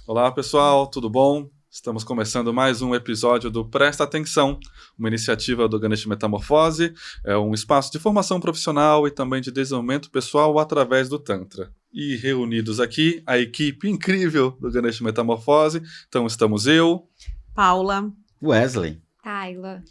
Olá pessoal, tudo bom? Estamos começando mais um episódio do Presta Atenção, uma iniciativa do Ganesh Metamorfose, é um espaço de formação profissional e também de desenvolvimento pessoal através do Tantra. E reunidos aqui, a equipe incrível do Ganesh Metamorfose, então estamos eu, Paula, Wesley, Tayla,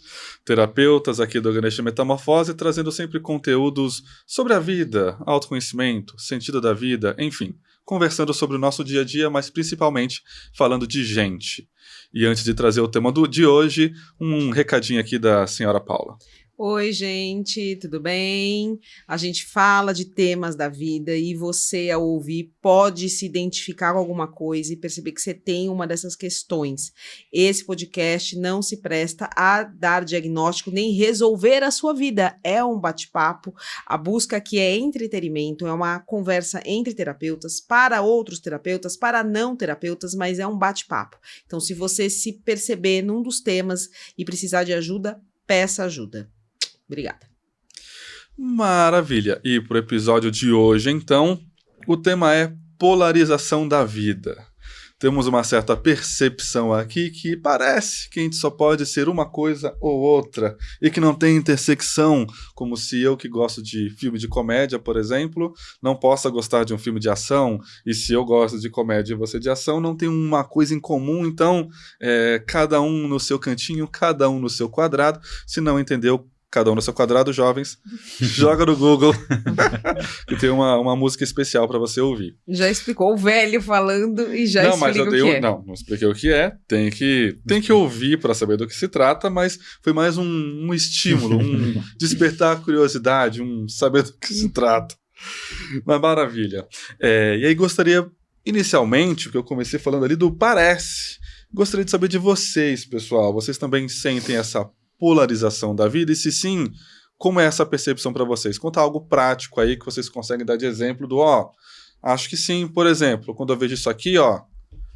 terapeutas aqui do Ganesh Metamorfose, trazendo sempre conteúdos sobre a vida, autoconhecimento, sentido da vida, enfim, conversando sobre o nosso dia a dia, mas principalmente falando de gente. E antes de trazer o tema de hoje, um recadinho aqui da senhora Paula. Oi, gente, tudo bem? A gente fala de temas da vida e você, ao ouvir, pode se identificar com alguma coisa e perceber que você tem uma dessas questões. Esse podcast não se presta a dar diagnóstico nem resolver a sua vida. É um bate-papo. A busca aqui é entretenimento, é uma conversa entre terapeutas, para outros terapeutas, para não terapeutas, mas é um bate-papo. Então, se você se perceber num dos temas e precisar de ajuda, peça ajuda. Obrigada. Maravilha! E para o episódio de hoje, então, o tema é polarização da vida. Temos uma certa percepção aqui que parece que a gente só pode ser uma coisa ou outra e que não tem intersecção, como se eu que gosto de filme de comédia, por exemplo, não possa gostar de um filme de ação, e se eu gosto de comédia e você de ação, não tem uma coisa em comum, então cada um no seu cantinho, cada um no seu quadrado. Se não entendeu, cada um no seu quadrado, jovens, joga no Google, que tem uma música especial para você ouvir. Já explicou o velho falando e já explica o que é. Não expliquei o que é, tem que ouvir para saber do que se trata, mas foi mais um estímulo, um despertar a curiosidade, um saber do que se trata. Mas maravilha. E aí gostaria, inicialmente, porque eu comecei falando ali do parece, gostaria de saber de vocês, pessoal, vocês também sentem essa polarização da vida? E se sim, como é essa percepção para vocês? Conta algo prático aí que vocês conseguem dar de exemplo do, acho que sim, por exemplo, quando eu vejo isso aqui,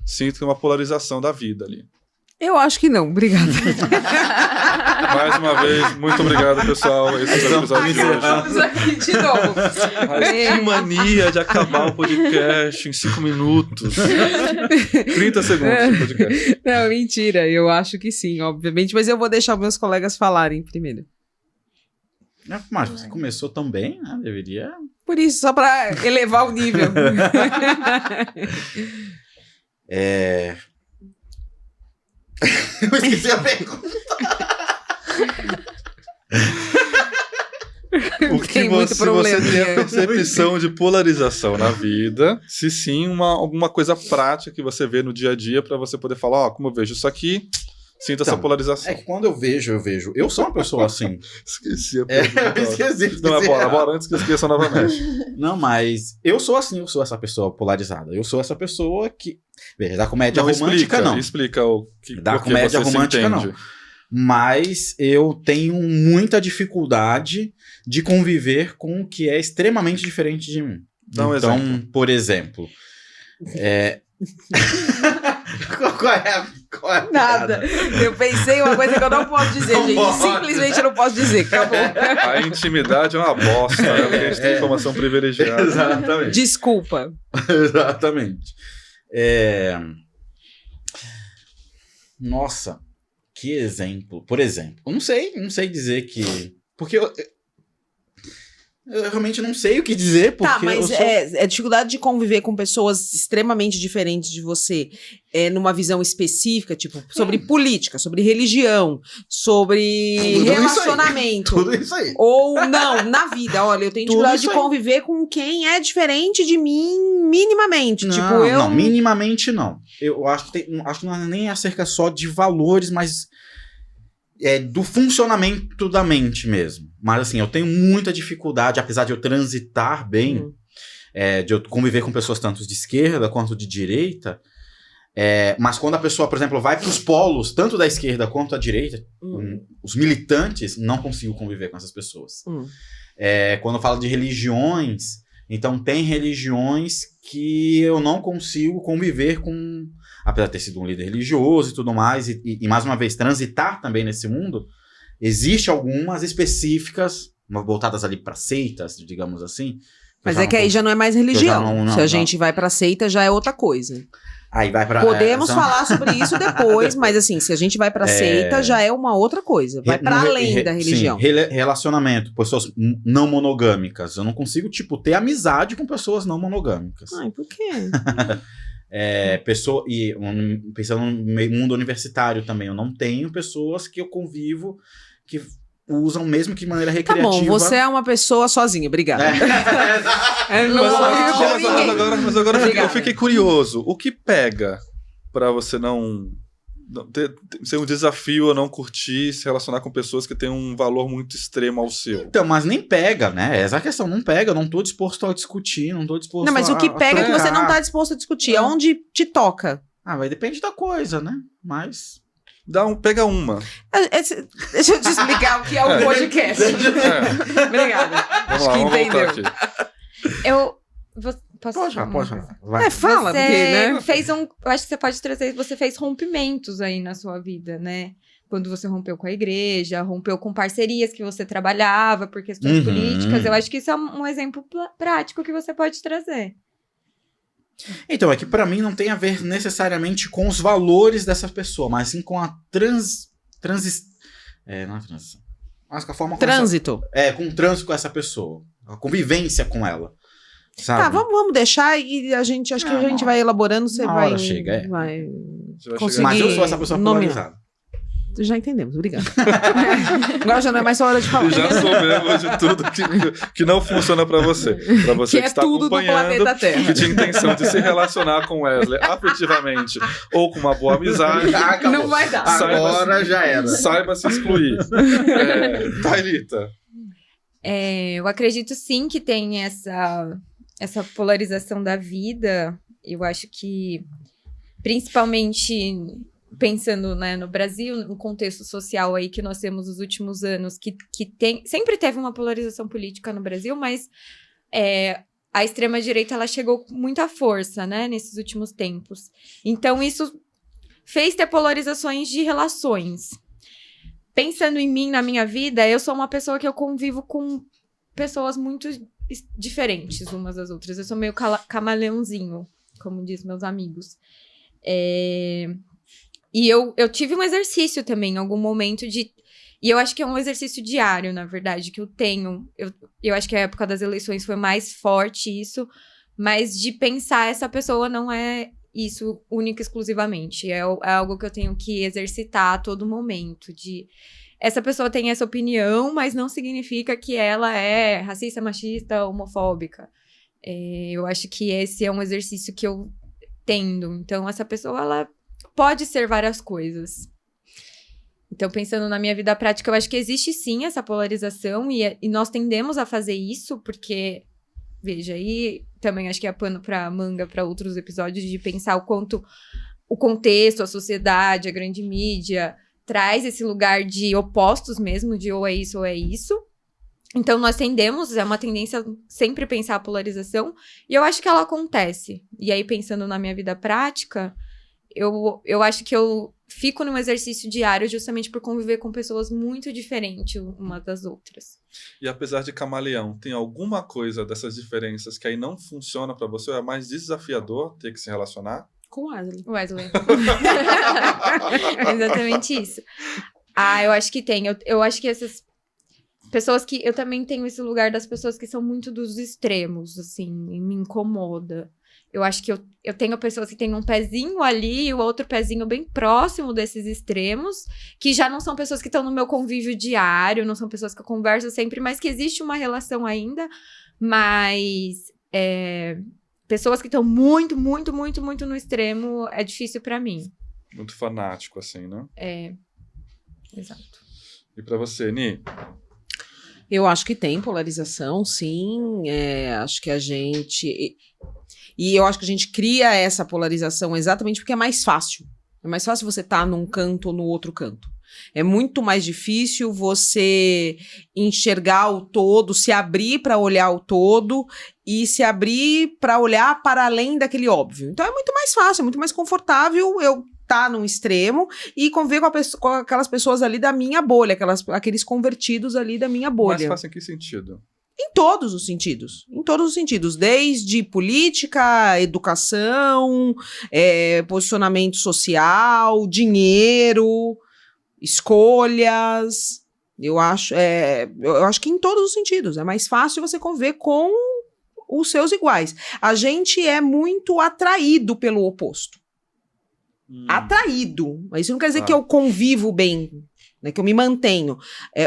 sinto uma polarização da vida ali. Eu acho que não, obrigada. Mais uma vez, muito obrigado, pessoal. Esse foi o episódio de hoje. Estamos aqui de novo. Que mania de acabar o podcast em 5 minutos. 30 segundos de podcast. Não, mentira, eu acho que sim, obviamente, mas eu vou deixar meus colegas falarem primeiro. Mas você começou tão bem, né? Deveria... Por isso, só para elevar o nível. Eu esqueci a pergunta. Se você tem a percepção de polarização na vida, se sim, alguma coisa prática que você vê no dia a dia para você poder falar, como eu vejo isso aqui, sinto essa polarização. É que quando eu vejo. Eu sou uma pessoa assim. Esqueci a pergunta. Eu esqueci. Não, bora antes que eu esqueça novamente. Não, mas eu sou assim, eu sou essa pessoa polarizada. Eu sou essa pessoa que... Veja, da comédia romântica, não. Explica o que da comédia romântica, não. Mas eu tenho muita dificuldade de conviver com o que é extremamente diferente de mim. Dá um exemplo. Por exemplo... Qual é a Nada. Eu pensei uma coisa que eu não posso dizer, não gente. Pode. Simplesmente não posso dizer. Acabou. A intimidade é uma bosta, né? Porque a gente tem informação privilegiada. Exatamente. Desculpa. Exatamente. Nossa, que exemplo. Por exemplo, eu não sei dizer que... Porque eu realmente não sei o que dizer, porque mas dificuldade de conviver com pessoas extremamente diferentes de você, numa visão específica, tipo, sobre política, sobre religião, sobre relacionamento. Tudo isso aí. Ou, não, na vida, olha, eu tenho dificuldade de conviver com quem é diferente de mim minimamente. Não, minimamente não. Eu acho que não é nem acerca só de valores, mas... do funcionamento da mente mesmo. Mas assim, eu tenho muita dificuldade, apesar de eu transitar bem, de eu conviver com pessoas tanto de esquerda quanto de direita, mas quando a pessoa, por exemplo, vai para os polos, tanto da esquerda quanto da direita, os militantes, não consigo conviver com essas pessoas. Quando eu falo de religiões, então tem religiões que eu não consigo conviver com... Apesar de ter sido um líder religioso e tudo mais, e mais uma vez, transitar também nesse mundo, existe algumas específicas, voltadas ali para seitas, digamos assim. Mas que aí já não é mais religião. Se a gente vai para seita, já é outra coisa. Aí vai pra... Podemos falar sobre isso depois, mas assim, se a gente vai pra seita, já é uma outra coisa. Vai pra além da religião. Sim, relacionamento, pessoas não monogâmicas. Eu não consigo, tipo, ter amizade com pessoas não monogâmicas. Ai, por quê? Pensando no mundo universitário também, eu não tenho pessoas que eu convivo que usam mesmo que de maneira recreativa. Tá bom, você é uma pessoa sozinha, obrigada. Mas agora eu fiquei curioso. O que pega pra você não ser um desafio ou não curtir se relacionar com pessoas que têm um valor muito extremo ao seu? Então, mas nem pega, né? Essa é a questão, não pega. Eu não tô disposto a discutir, não tô disposto Não, mas o que pega é que você não tá disposto a discutir. Aonde te toca? Mas depende da coisa, né? Mas... Pega uma. Deixa eu te explicar o que é o podcast. Obrigada. Acho que entendeu. Pode falar. Vai. Fala, você porque, né? fez eu acho que você pode trazer, você fez rompimentos aí na sua vida, né? Quando você rompeu com a igreja, rompeu com parcerias que você trabalhava por questões políticas. Eu acho que isso é um exemplo prático que você pode trazer. Então, é que pra mim não tem a ver necessariamente com os valores dessa pessoa, mas sim com a mas com a forma Trânsito. com o trânsito com essa pessoa. A convivência com ela. Sabe? Tá, vamos deixar e a gente, acho que a gente vai elaborando, você vai... hora chega, vai Você vai conseguir Mas eu sou essa pessoa polarizada. Já entendemos, obrigada. Agora já não é mais sua hora de falar. Já soubemos de tudo que não funciona pra você. Pra você que está tudo do acompanhando, planeta Terra. que tinha intenção de se relacionar com Wesley afetivamente ou com uma boa amizade. Não vai dar. Agora já era. Saiba se excluir. Thailita. Eu acredito sim que tem essa polarização da vida. Eu acho que, principalmente pensando, né, no Brasil, no contexto social aí que nós temos nos últimos anos, que sempre teve uma polarização política no Brasil, mas a extrema-direita ela chegou com muita força, né, nesses últimos tempos. Então, isso fez ter polarizações de relações. Pensando em mim, na minha vida, eu sou uma pessoa que eu convivo com pessoas muito diferentes umas das outras. Eu sou meio camaleãozinho, como diz meus amigos. E eu tive um exercício também, em algum momento e eu acho que é um exercício diário, na verdade, que eu tenho. Eu acho que a época das eleições foi mais forte isso, mas de pensar essa pessoa não é isso única e exclusivamente. É algo que eu tenho que exercitar a todo momento, essa pessoa tem essa opinião, mas não significa que ela é racista, machista, homofóbica. Eu acho que esse é um exercício que eu tendo. Então, essa pessoa, ela pode ser várias coisas. Então, pensando na minha vida prática, eu acho que existe sim essa polarização e nós tendemos a fazer isso, porque, veja, aí também acho que é pano pra manga para outros episódios de pensar o quanto o contexto, a sociedade, a grande mídia traz esse lugar de opostos mesmo, de ou é isso ou é isso. Então, nós tendemos, é uma tendência sempre pensar a polarização, e eu acho que ela acontece. E aí, pensando na minha vida prática, eu acho que eu fico num exercício diário justamente por conviver com pessoas muito diferentes umas das outras. E apesar de camaleão, tem alguma coisa dessas diferenças que aí não funciona pra você? Ou é mais desafiador ter que se relacionar? Com Wesley. Exatamente isso. Eu acho que tem. Eu acho que essas pessoas que... Eu também tenho esse lugar das pessoas que são muito dos extremos, assim, e me incomoda. Eu acho que eu tenho pessoas que têm um pezinho ali e o outro pezinho bem próximo desses extremos, que já não são pessoas que estão no meu convívio diário, não são pessoas que eu converso sempre, mas que existe uma relação ainda, mas pessoas que estão muito, muito, muito, muito no extremo é difícil pra mim. Muito fanático, assim, né? Exato. E pra você, Ni? Eu acho que tem polarização, sim. Acho que a gente... E eu acho que a gente cria essa polarização exatamente porque é mais fácil. É mais fácil você estar num canto ou no outro canto. É muito mais difícil você enxergar o todo, se abrir para olhar o todo e se abrir para olhar para além daquele óbvio. Então é muito mais fácil, é muito mais confortável eu estar num extremo e conviver com aquelas pessoas ali da minha bolha, aqueles convertidos ali da minha bolha. Mais fácil em que sentido? Em todos os sentidos. Em todos os sentidos. Desde política, educação, posicionamento social, dinheiro, escolhas. Eu acho que em todos os sentidos. É mais fácil você conviver com os seus iguais. A gente é muito atraído pelo oposto. Atraído. Mas isso não quer dizer que eu convivo bem, né, que eu me mantenho.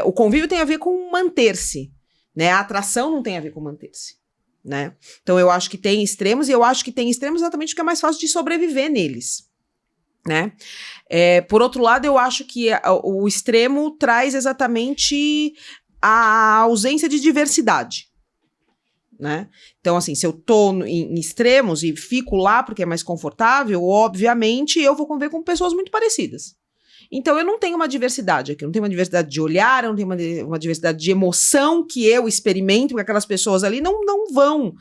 O convívio tem a ver com manter-se. Né? A atração não tem a ver com manter-se. Né? Então eu acho que tem extremos, e eu acho que tem extremos exatamente porque é mais fácil de sobreviver neles. Né? Por outro lado, eu acho que o extremo traz exatamente a ausência de diversidade. Né? Então, assim, se eu tô em extremos e fico lá porque é mais confortável, obviamente eu vou conviver com pessoas muito parecidas. Então, eu não tenho uma diversidade aqui, eu não tenho uma diversidade de olhar, eu não tenho uma diversidade de emoção que eu experimento, porque aquelas pessoas ali não vão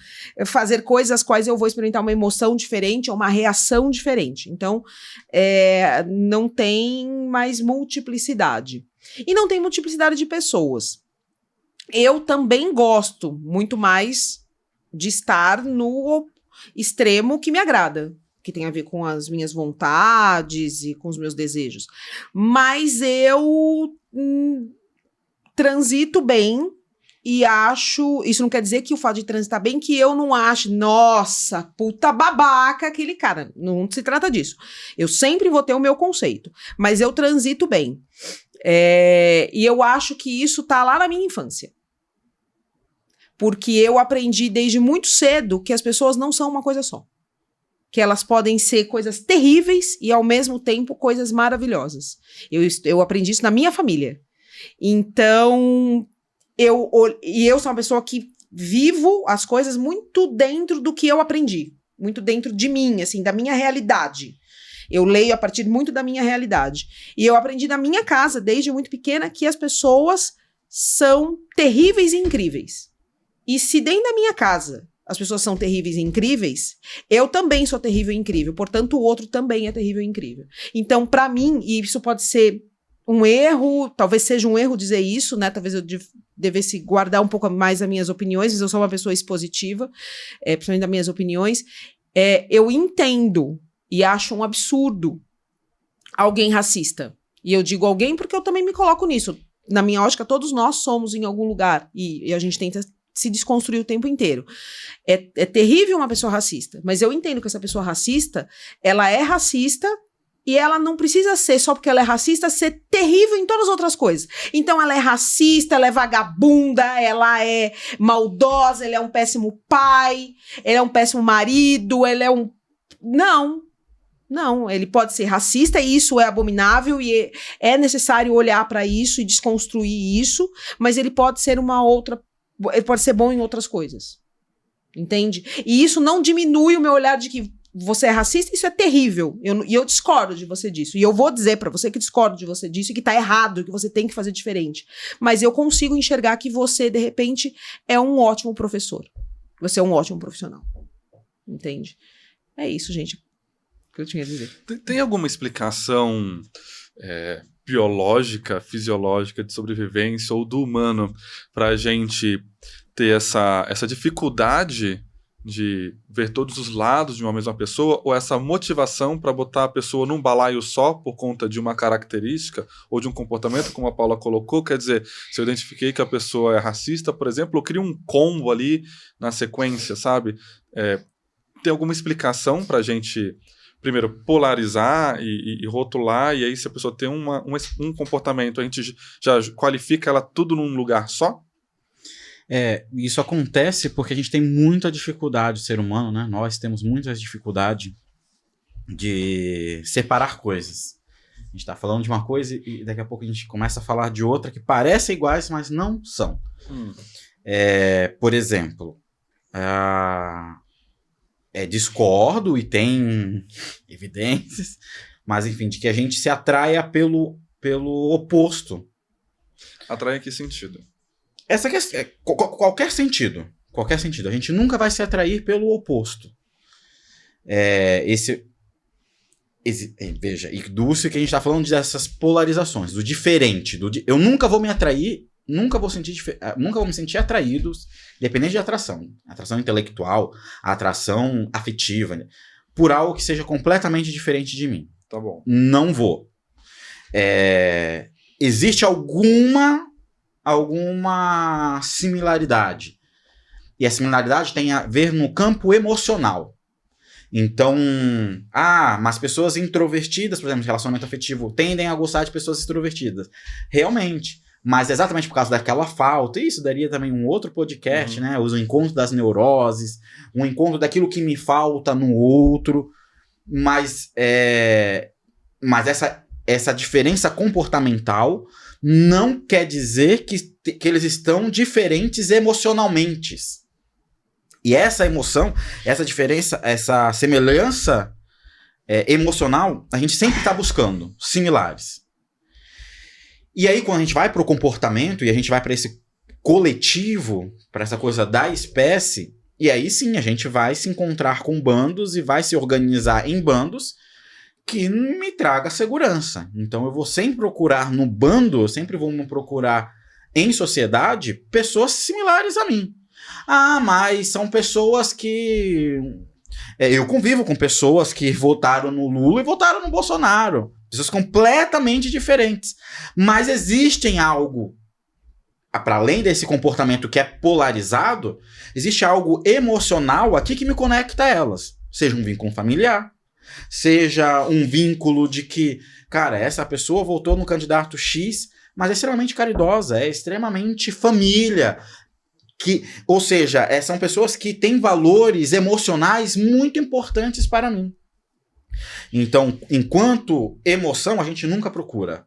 fazer coisas às quais eu vou experimentar uma emoção diferente ou uma reação diferente. Então, não tem mais multiplicidade. E não tem multiplicidade de pessoas. Eu também gosto muito mais de estar no extremo que me agrada, que tem a ver com as minhas vontades e com os meus desejos. Mas eu transito bem e acho... Isso não quer dizer que o fato de transitar bem, que eu não acho, nossa, puta babaca aquele cara. Não se trata disso. Eu sempre vou ter o meu conceito, mas eu transito bem. E eu acho que isso tá lá na minha infância. Porque eu aprendi desde muito cedo que as pessoas não são uma coisa só. Que elas podem ser coisas terríveis e, ao mesmo tempo, coisas maravilhosas. Eu aprendi isso na minha família. Então, eu sou uma pessoa que vivo as coisas muito dentro do que eu aprendi. Muito dentro de mim, assim, da minha realidade. Eu leio a partir muito da minha realidade. E eu aprendi na minha casa, desde muito pequena, que as pessoas são terríveis e incríveis. E se dentro da minha casa as pessoas são terríveis e incríveis, eu também sou terrível e incrível. Portanto, o outro também é terrível e incrível. Então, para mim, e isso pode ser um erro, talvez seja um erro dizer isso, né? Talvez eu devesse guardar um pouco mais as minhas opiniões, mas eu sou uma pessoa expositiva, principalmente das minhas opiniões. Eu entendo e acho um absurdo alguém racista. E eu digo alguém porque eu também me coloco nisso. Na minha ótica, todos nós somos em algum lugar. E a gente tenta se desconstruir o tempo inteiro. É terrível uma pessoa racista, mas eu entendo que essa pessoa racista, ela é racista e ela não precisa ser, só porque ela é racista, ser terrível em todas as outras coisas. Então ela é racista, ela é vagabunda, ela é maldosa, ela é um péssimo pai, ela é um péssimo marido, ela é um... Não, ele pode ser racista e isso é abominável e é necessário olhar para isso e desconstruir isso, mas ele pode ser ele pode ser bom em outras coisas, entende? E isso não diminui o meu olhar de que você é racista, isso é terrível, e eu discordo de você disso, e eu vou dizer pra você que discordo de você disso e que tá errado, que você tem que fazer diferente, mas eu consigo enxergar que você, de repente, é um ótimo professor, você é um ótimo profissional, entende? É isso, gente, que eu tinha a dizer. Tem alguma explicação biológica, fisiológica de sobrevivência ou do humano para a gente ter essa dificuldade de ver todos os lados de uma mesma pessoa, ou essa motivação para botar a pessoa num balaio só por conta de uma característica ou de um comportamento, como a Paula colocou? Quer dizer, se eu identifiquei que a pessoa é racista, por exemplo, eu crio um combo ali na sequência, sabe? Tem alguma explicação para a gente... Primeiro, polarizar e rotular, e aí se a pessoa tem um comportamento, a gente já qualifica ela tudo num lugar só? Isso acontece porque a gente tem muita dificuldade, o ser humano, né? Nós temos muita dificuldade de separar coisas. A gente tá falando de uma coisa e daqui a pouco a gente começa a falar de outra que parecem iguais, mas não são. Por exemplo, discordo e tem evidências, mas enfim, de que a gente se atraia pelo oposto. Atrai em que sentido? Essa questão, qualquer sentido. A gente nunca vai se atrair pelo oposto. Veja, e Dulce, que a gente está falando dessas polarizações, do diferente. Eu nunca vou me atrair, nunca vou me sentir atraído, dependente de atração intelectual, atração afetiva, né, por algo que seja completamente diferente de mim. Tá bom. Não vou. Existe alguma similaridade. E a similaridade tem a ver no campo emocional. Então, mas pessoas introvertidas, por exemplo, relacionamento afetivo, tendem a gostar de pessoas extrovertidas. Realmente. Mas exatamente por causa daquela falta, isso daria também um outro podcast, né? O encontro das neuroses, um encontro daquilo que me falta no outro. Mas essa diferença comportamental não quer dizer que eles estão diferentes emocionalmente. E essa emoção, essa diferença, essa semelhança emocional, a gente sempre está buscando similares. E aí, quando a gente vai para o comportamento e a gente vai para esse coletivo, para essa coisa da espécie, e aí sim a gente vai se encontrar com bandos e vai se organizar em bandos que me traga segurança. Então eu vou sempre procurar no bando, eu sempre vou procurar em sociedade pessoas similares a mim. Mas são pessoas que... eu convivo com pessoas que votaram no Lula e votaram no Bolsonaro. Pessoas completamente diferentes. Mas existem algo, para além desse comportamento que é polarizado, existe algo emocional aqui que me conecta a elas. Seja um vínculo familiar, seja um vínculo de que, cara, essa pessoa votou no candidato X, mas é extremamente caridosa, é extremamente família. Ou seja, são pessoas que têm valores emocionais muito importantes para mim. Então, enquanto emoção, a gente nunca procura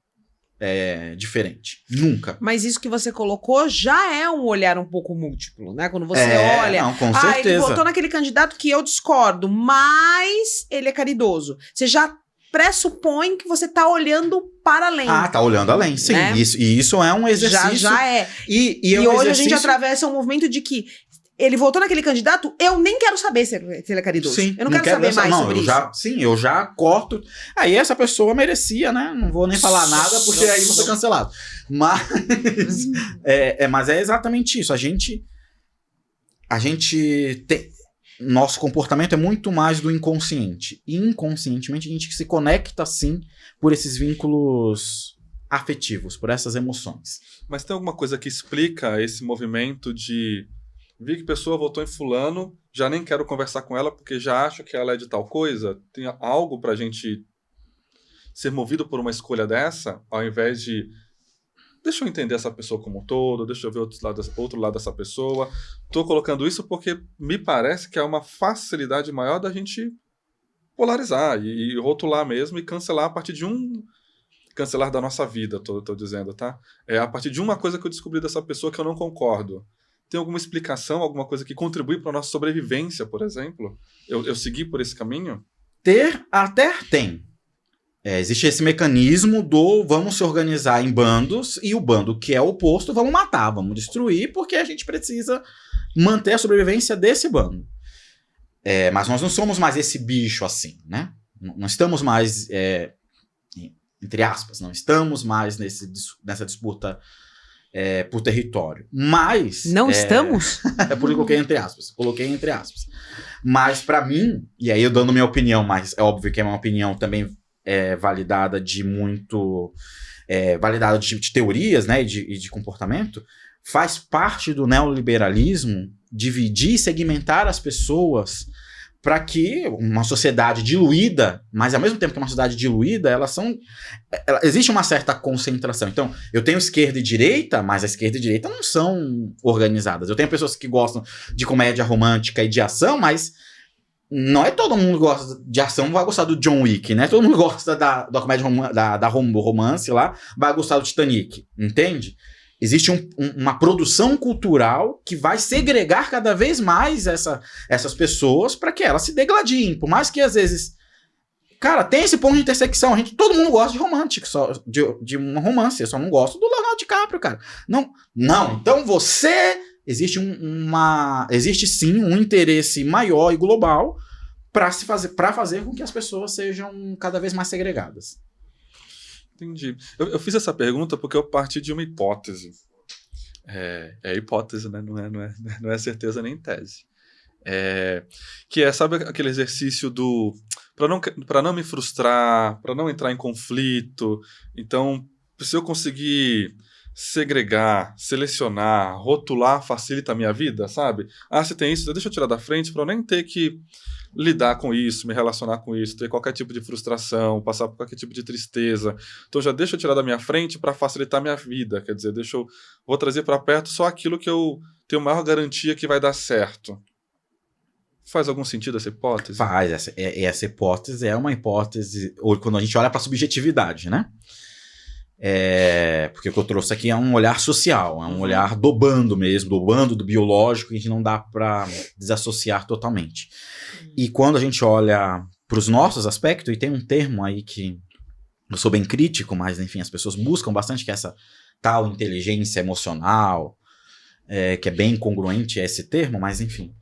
diferente. Nunca. Mas isso que você colocou já é um olhar um pouco múltiplo, né? Quando você olha... Não, com certeza. Ele votou naquele candidato que eu discordo, mas ele é caridoso. Você já pressupõe que você tá olhando para além. Tá olhando além, sim. Né? Isso é um exercício. Já é. E hoje a gente atravessa um movimento de que ele votou naquele candidato, eu nem quero saber se ele é caridoso. Sim, eu não quero saber mais sobre isso. Sim, eu já corto. Aí essa pessoa merecia, né? Não vou nem falar nada, porque aí vou ser cancelado. Mas é exatamente isso. A gente tem... Nosso comportamento é muito mais do inconsciente. E inconscientemente a gente se conecta, sim, por esses vínculos afetivos, por essas emoções. Mas tem alguma coisa que explica esse movimento de... Vi que a pessoa votou em fulano, já nem quero conversar com ela porque já acho que ela é de tal coisa. Tem algo pra gente ser movido por uma escolha dessa, ao invés de... Deixa eu entender essa pessoa como um todo, deixa eu ver outro lado dessa pessoa. Tô colocando isso porque me parece que é uma facilidade maior da gente polarizar e rotular mesmo e cancelar a partir de cancelar da nossa vida, tô dizendo, tá? A partir de uma coisa que eu descobri dessa pessoa que eu não concordo. Tem alguma explicação, alguma coisa que contribui para a nossa sobrevivência, por exemplo? Eu segui por esse caminho? Até tem. Existe esse mecanismo do vamos se organizar em bandos e o bando que é oposto vamos matar, vamos destruir, porque a gente precisa manter a sobrevivência desse bando. Mas nós não somos mais esse bicho assim, né? Não estamos mais, entre aspas, não estamos mais nessa disputa por território. Mas... Não estamos? É por isso que coloquei entre aspas. Mas para mim, e aí eu dando minha opinião, mas é óbvio que é uma opinião também validada de teorias, né, e de comportamento, faz parte do neoliberalismo dividir e segmentar as pessoas para que uma sociedade diluída, mas ao mesmo tempo que uma sociedade diluída, existe uma certa concentração. Então, eu tenho esquerda e direita, mas a esquerda e a direita não são organizadas. Eu tenho pessoas que gostam de comédia romântica e de ação, mas não é todo mundo que gosta de ação vai gostar do John Wick, né? Todo mundo gosta da comédia do romance lá, vai gostar do Titanic, entende? Existe uma produção cultural que vai segregar cada vez mais essas pessoas para que elas se degladiem. Por mais que às vezes... Cara, tem esse ponto de intersecção. Todo mundo gosta de romântico, de um romance. Eu só não gosto do Leonardo DiCaprio, cara. Não. Então você... Existe sim um interesse maior e global para fazer com que as pessoas sejam cada vez mais segregadas. Entendi. Eu fiz essa pergunta porque eu parti de uma hipótese. É hipótese, né? Não é certeza nem tese. Que sabe aquele exercício do... Para não me frustrar, para não entrar em conflito. Então, se eu conseguir segregar, selecionar, rotular, facilita a minha vida, sabe? Se tem isso, deixa eu tirar da frente para eu nem ter que lidar com isso, me relacionar com isso, ter qualquer tipo de frustração, passar por qualquer tipo de tristeza. Então já deixa eu tirar da minha frente para facilitar a minha vida, quer dizer, vou trazer para perto só aquilo que eu tenho maior garantia que vai dar certo. Faz algum sentido essa hipótese? Faz, essa hipótese é uma hipótese, ou quando a gente olha para a subjetividade, né? Porque o que eu trouxe aqui é um olhar social, é um olhar do bando mesmo, do bando do biológico, que a gente não dá para desassociar totalmente. E quando a gente olha para os nossos aspectos, e tem um termo aí que eu sou bem crítico, mas enfim, as pessoas buscam bastante, que é essa tal inteligência emocional, que é bem congruente a esse termo, mas enfim.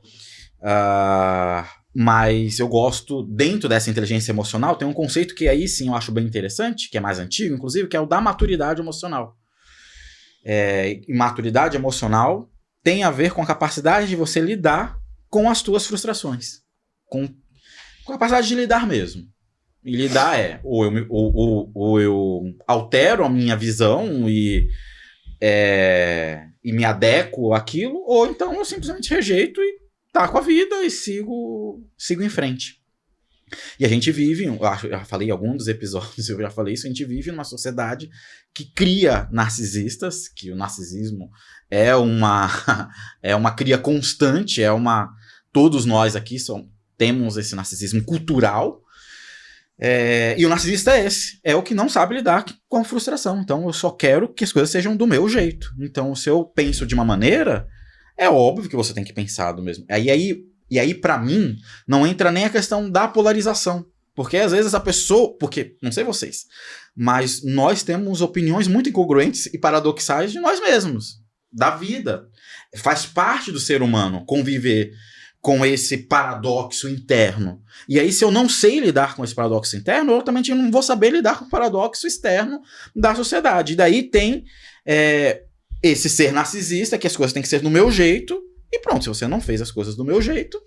Mas eu gosto, dentro dessa inteligência emocional, tem um conceito que aí sim eu acho bem interessante, que é mais antigo, inclusive, que é o da maturidade emocional. E maturidade emocional tem a ver com a capacidade de você lidar com as tuas frustrações. Com a capacidade de lidar mesmo. E lidar ou eu altero a minha visão e me adequo àquilo, ou então eu simplesmente rejeito e taco a vida e sigo em frente. E a gente vive, eu já falei em algum dos episódios, eu já falei isso, a gente vive numa sociedade que cria narcisistas, que o narcisismo é uma cria constante, todos nós aqui temos esse narcisismo cultural, e o narcisista é esse, é o que não sabe lidar com a frustração. Então eu só quero que as coisas sejam do meu jeito. Então se eu penso de uma maneira, é óbvio que você tem que pensar do mesmo. E aí, pra mim, não entra nem a questão da polarização. Porque às vezes a pessoa... Porque, não sei vocês, mas nós temos opiniões muito incongruentes e paradoxais de nós mesmos. Da vida. Faz parte do ser humano conviver com esse paradoxo interno. E aí, se eu não sei lidar com esse paradoxo interno, eu também não vou saber lidar com o paradoxo externo da sociedade. E daí tem... esse ser narcisista, que as coisas têm que ser do meu jeito, e pronto, se você não fez as coisas do meu jeito,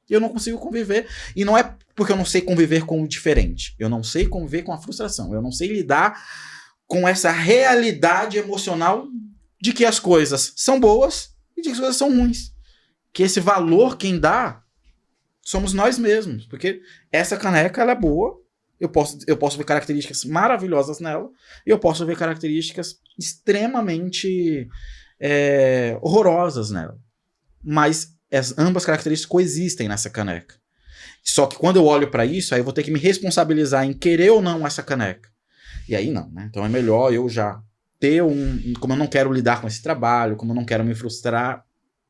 eu não consigo conviver. E não é porque eu não sei conviver com o diferente, eu não sei conviver com a frustração, eu não sei lidar com essa realidade emocional de que as coisas são boas e de que as coisas são ruins. Que esse valor quem dá somos nós mesmos, porque essa caneca ela é boa, eu posso ver características maravilhosas nela, e eu posso ver características extremamente horrorosas nela. Mas ambas características coexistem nessa caneca. Só que quando eu olho para isso, aí eu vou ter que me responsabilizar em querer ou não essa caneca. E aí não, né? Então é melhor eu já ter como eu não quero lidar com esse trabalho, como eu não quero me frustrar,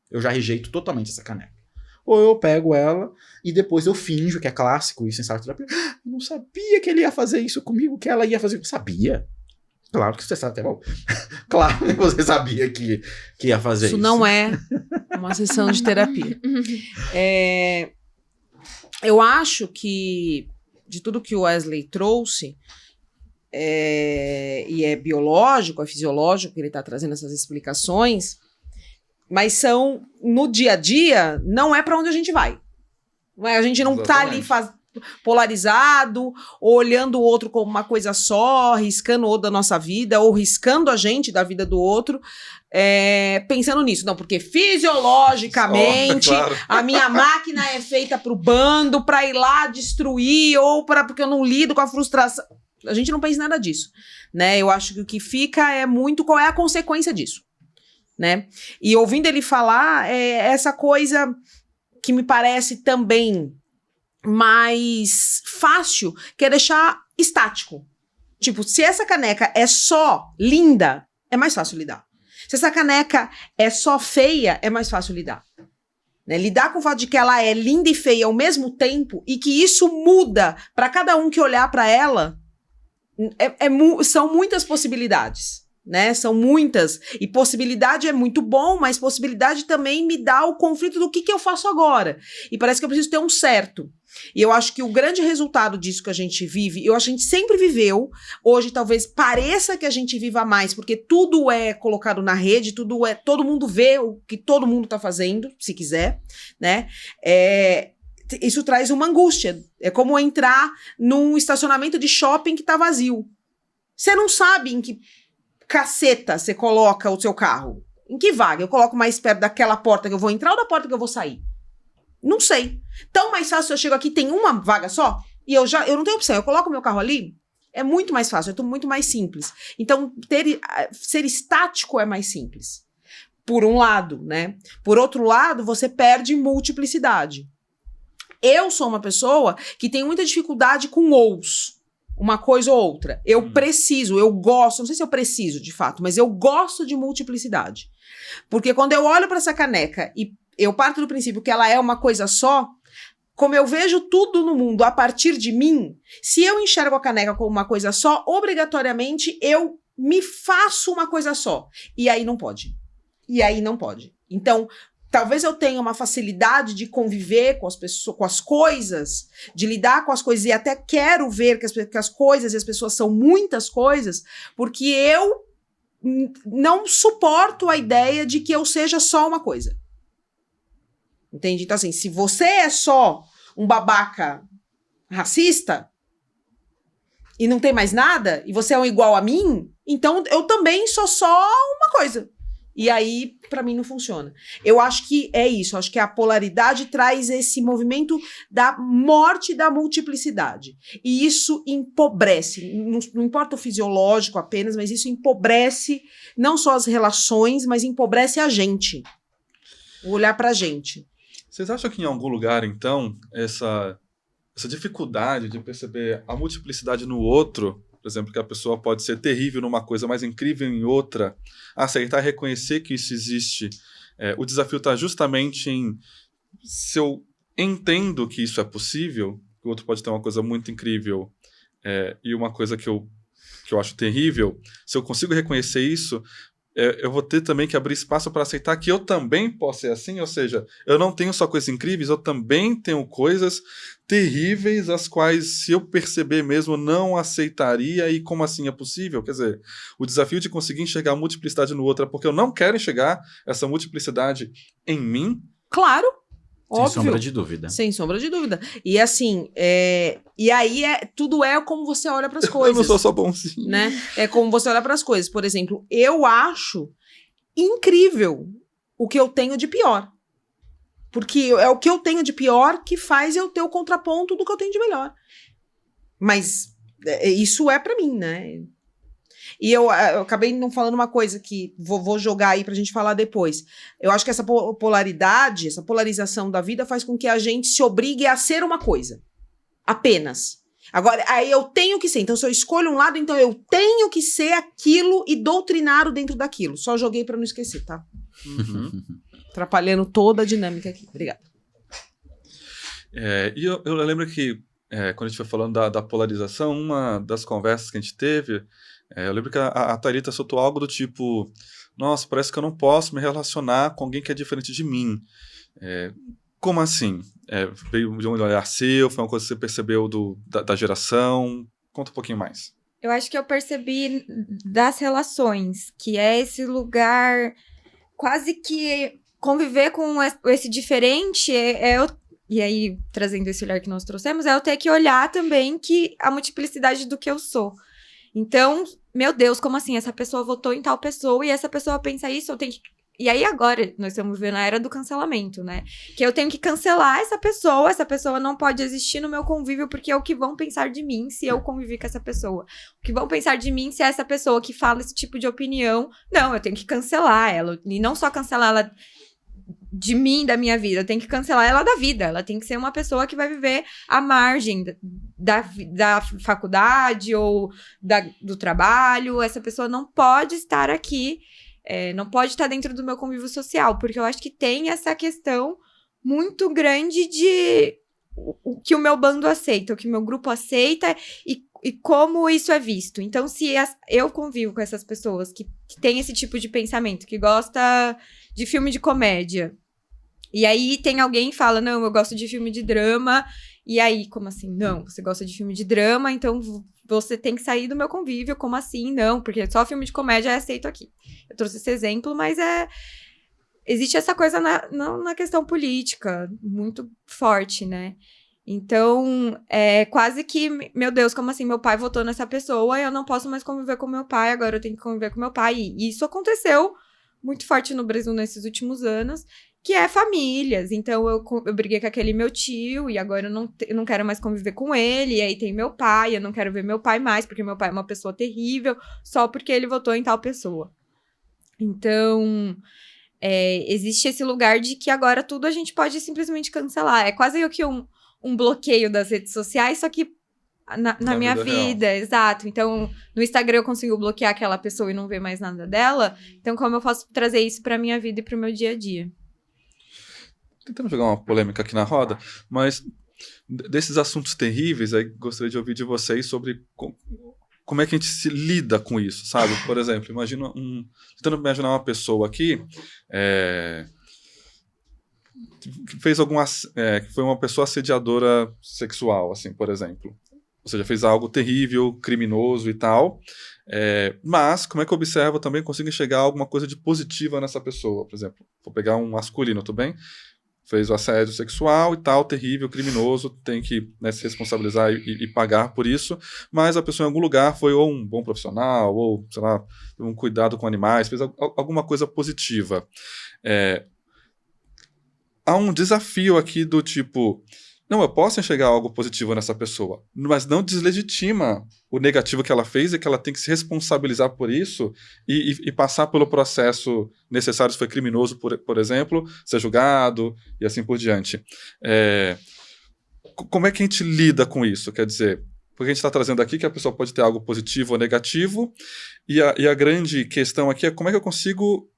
eu já rejeito totalmente essa caneca. Ou eu pego ela e depois eu finjo, que é clássico isso em sala de terapia. Eu não sabia que ele ia fazer isso comigo, que ela ia fazer. Eu sabia. Claro que você sabe até bom. Claro que você sabia que ia fazer isso. Isso não é uma sessão de terapia. Eu acho que de tudo que o Wesley trouxe, e é biológico, é fisiológico, que ele está trazendo essas explicações, mas são, no dia a dia, não é para onde a gente vai. Não é? A gente não está ali polarizado, olhando o outro como uma coisa só, riscando o outro da nossa vida, ou riscando a gente da vida do outro, pensando nisso. Não, porque fisiologicamente claro. A minha máquina é feita para o bando, para ir lá destruir, ou porque eu não lido com a frustração. A gente não pensa em nada disso, né? Eu acho que o que fica é muito qual é a consequência disso, né? E ouvindo ele falar, essa coisa que me parece também mais fácil, que é deixar estático. Tipo, se essa caneca é só linda, é mais fácil lidar. Se essa caneca é só feia, é mais fácil lidar. Né? Lidar com o fato de que ela é linda e feia ao mesmo tempo e que isso muda para cada um que olhar para ela, são muitas possibilidades. né? São muitas. E possibilidade é muito bom, mas possibilidade também me dá o conflito do que eu faço agora. E parece que eu preciso ter um certo. E eu acho que o grande resultado disso que a gente vive, eu acho que a gente sempre viveu, hoje talvez pareça que a gente viva mais, porque tudo é colocado na rede, todo mundo vê o que todo mundo tá fazendo, se quiser, né? Isso traz uma angústia. É como entrar num estacionamento de shopping que tá vazio. Você não sabe em que caceta você coloca o seu carro. Em que vaga? Eu coloco mais perto daquela porta que eu vou entrar ou da porta que eu vou sair? Não sei. Tão mais fácil, eu chego aqui, tem uma vaga só, e eu não tenho opção, eu coloco o meu carro ali, é muito mais fácil, é tudo muito mais simples. Então, ser estático é mais simples. Por um lado, né? Por outro lado, você perde multiplicidade. Eu sou uma pessoa que tem muita dificuldade com ous. Uma coisa ou outra. Eu gosto, não sei se eu preciso, de fato, mas eu gosto de multiplicidade. Porque quando eu olho para essa caneca e eu parto do princípio que ela é uma coisa só, como eu vejo tudo no mundo a partir de mim, se eu enxergo a caneca como uma coisa só, obrigatoriamente eu me faço uma coisa só. E aí não pode. Então, talvez eu tenha uma facilidade de conviver com as pessoas, com as coisas, de lidar com as coisas, e até quero ver que as coisas e as pessoas são muitas coisas, porque eu não suporto a ideia de que eu seja só uma coisa. Entende? Então, assim, se você é só um babaca racista e não tem mais nada, e você é um igual a mim, então eu também sou só uma coisa. E aí, pra mim, não funciona. Eu acho que é isso. Acho que a polaridade traz esse movimento da morte da multiplicidade. E isso empobrece. Não importa o fisiológico apenas, mas isso empobrece não só as relações, mas empobrece a gente. O olhar pra gente. Vocês acham que em algum lugar, então, essa dificuldade de perceber a multiplicidade no outro, por exemplo, que a pessoa pode ser terrível numa coisa, mas incrível em outra, aceitar e reconhecer que isso existe, o desafio está justamente em, se eu entendo que isso é possível, que o outro pode ter uma coisa muito incrível e uma coisa que eu acho terrível, se eu consigo reconhecer isso, eu vou ter também que abrir espaço para aceitar que eu também posso ser assim, ou seja, eu não tenho só coisas incríveis, eu também tenho coisas terríveis, as quais, se eu perceber mesmo, não aceitaria, e como assim é possível? Quer dizer, o desafio de conseguir enxergar a multiplicidade no outro é porque eu não quero enxergar essa multiplicidade em mim? Claro! Sem Óbvio. sombra de dúvida. Sem sombra de dúvida. E assim, e aí tudo é como você olha para as coisas. Eu não sou só bonzinho. Né? É como você olha para as coisas. Por exemplo, eu acho incrível o que eu tenho de pior. Porque é o que eu tenho de pior que faz eu ter o contraponto do que eu tenho de melhor. Mas isso é para mim, né? E eu acabei não falando uma coisa que vou jogar aí pra gente falar depois. Eu acho que essa polaridade, essa polarização da vida faz com que a gente se obrigue a ser uma coisa. Apenas. Agora, aí eu tenho que ser. Então, se eu escolho um lado, então eu tenho que ser aquilo e doutrinar dentro daquilo. Só joguei pra não esquecer, tá? Uhum. Atrapalhando toda a dinâmica aqui. Obrigada. E eu lembro que, quando a gente foi falando da polarização, uma das conversas que a gente teve, eu lembro que a Thalita soltou algo do tipo, nossa, parece que eu não posso me relacionar com alguém que é diferente de mim. Como assim? Veio de um olhar seu? Foi uma coisa que você percebeu da geração? Conta um pouquinho mais. Eu acho que eu percebi das relações, que é esse lugar quase que conviver com esse diferente e aí, trazendo esse olhar que nós trouxemos, é eu ter que olhar também que a multiplicidade do que eu sou. Então, meu Deus, como assim? Essa pessoa votou em tal pessoa e essa pessoa pensa isso, eu tenho que... E aí agora, nós estamos vivendo a era do cancelamento, né? Que eu tenho que cancelar essa pessoa não pode existir no meu convívio porque é o que vão pensar de mim se eu conviver com essa pessoa. O que vão pensar de mim se é essa pessoa que fala esse tipo de opinião. Não, eu tenho que cancelar ela. E não só cancelar ela de mim, da minha vida, eu tenho que cancelar ela da vida. Ela tem que ser uma pessoa que vai viver à margem da faculdade ou do trabalho. Essa pessoa não pode estar aqui, não pode estar dentro do meu convívio social, porque eu acho que tem essa questão muito grande de o que o meu bando aceita, o que o meu grupo aceita e como isso é visto. Então, se eu convivo com essas pessoas que têm esse tipo de pensamento, que gosta de filme de comédia, e aí tem alguém que fala, não, eu gosto de filme de drama, e aí, como assim? Não, você gosta de filme de drama, então você tem que sair do meu convívio, como assim? Não, porque só filme de comédia é aceito aqui. Eu trouxe esse exemplo, mas existe essa coisa na questão política, muito forte, né? Então, é quase que, meu Deus, como assim? Meu pai votou nessa pessoa e eu não posso mais conviver com meu pai, agora eu tenho que conviver com meu pai. E isso aconteceu muito forte no Brasil nesses últimos anos, que é famílias. Então, eu briguei com aquele meu tio e agora eu não quero mais conviver com ele. E aí tem meu pai, eu não quero ver meu pai mais, porque meu pai é uma pessoa terrível, só porque ele votou em tal pessoa. Então, existe esse lugar de que agora tudo a gente pode simplesmente cancelar. É quase que um bloqueio das redes sociais, só que na minha vida, exato. Então, no Instagram eu consigo bloquear aquela pessoa e não ver mais nada dela. Então, como eu posso trazer isso pra minha vida e pro meu dia a dia? Tentando jogar uma polêmica aqui na roda, mas desses assuntos terríveis, aí gostaria de ouvir de vocês sobre como é que a gente se lida com isso, sabe? Por exemplo, tentando imaginar uma pessoa aqui que fez que foi uma pessoa assediadora sexual, assim, por exemplo. Ou seja, fez algo terrível, criminoso e tal. Mas, como é que eu observo também, consigo enxergar alguma coisa de positiva nessa pessoa? Por exemplo, vou pegar um masculino, tudo bem? Fez o assédio sexual e tal, terrível, criminoso, tem que se responsabilizar e pagar por isso, mas a pessoa em algum lugar foi ou um bom profissional, ou, sei lá, um cuidado com animais, fez alguma coisa positiva. Há um desafio aqui do tipo, não, eu posso enxergar algo positivo nessa pessoa, mas não deslegitima o negativo que ela fez e que ela tem que se responsabilizar por isso e passar pelo processo necessário, se foi criminoso, por exemplo, ser julgado e assim por diante. Como é que a gente lida com isso? Quer dizer, porque a gente está trazendo aqui que a pessoa pode ter algo positivo ou negativo, e a grande questão aqui é como é que eu consigo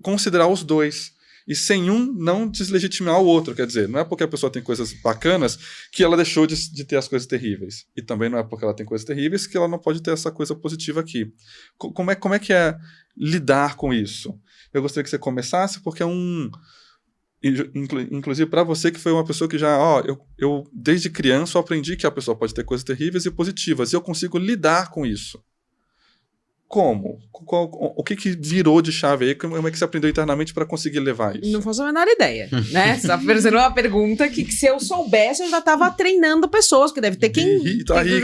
considerar os dois, e sem um não deslegitimar o outro. Quer dizer, não é porque a pessoa tem coisas bacanas que ela deixou de ter as coisas terríveis. E também não é porque ela tem coisas terríveis que ela não pode ter essa coisa positiva aqui. Como é que é lidar com isso? Eu gostaria que você começasse, porque inclusive para você que foi uma pessoa que já, eu desde criança eu aprendi que a pessoa pode ter coisas terríveis e positivas, e eu consigo lidar com isso. Como? O que virou de chave aí? Como é que você aprendeu internamente para conseguir levar isso? Não faço a menor ideia, né? Você tá fazendo uma pergunta que se eu soubesse, eu já tava treinando pessoas, que deve ter quem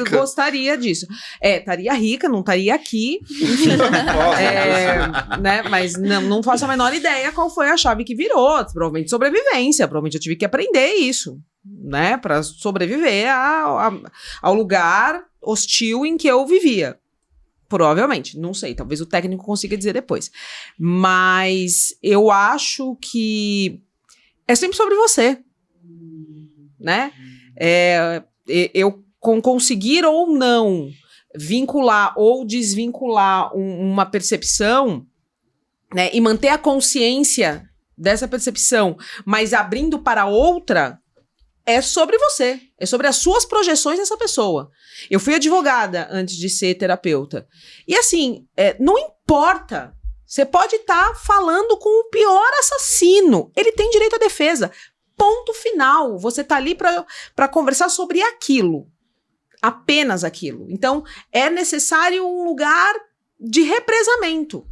gostaria disso. Estaria rica, não estaria aqui. Né? Mas não faço a menor ideia qual foi a chave que virou. Provavelmente sobrevivência. Provavelmente eu tive que aprender isso, né? Para sobreviver ao lugar hostil em que eu vivia. Provavelmente, não sei, talvez o técnico consiga dizer depois. Mas eu acho que é sempre sobre você, né? Eu conseguir ou não vincular ou desvincular uma percepção, né, e manter a consciência dessa percepção, mas abrindo para outra, é sobre você, é sobre as suas projeções dessa pessoa. Eu fui advogada antes de ser terapeuta. E assim, não importa. Você pode estar falando com o pior assassino. Ele tem direito à defesa. Ponto final. Você está ali para conversar sobre aquilo. Apenas aquilo. Então, é necessário um lugar de represamento.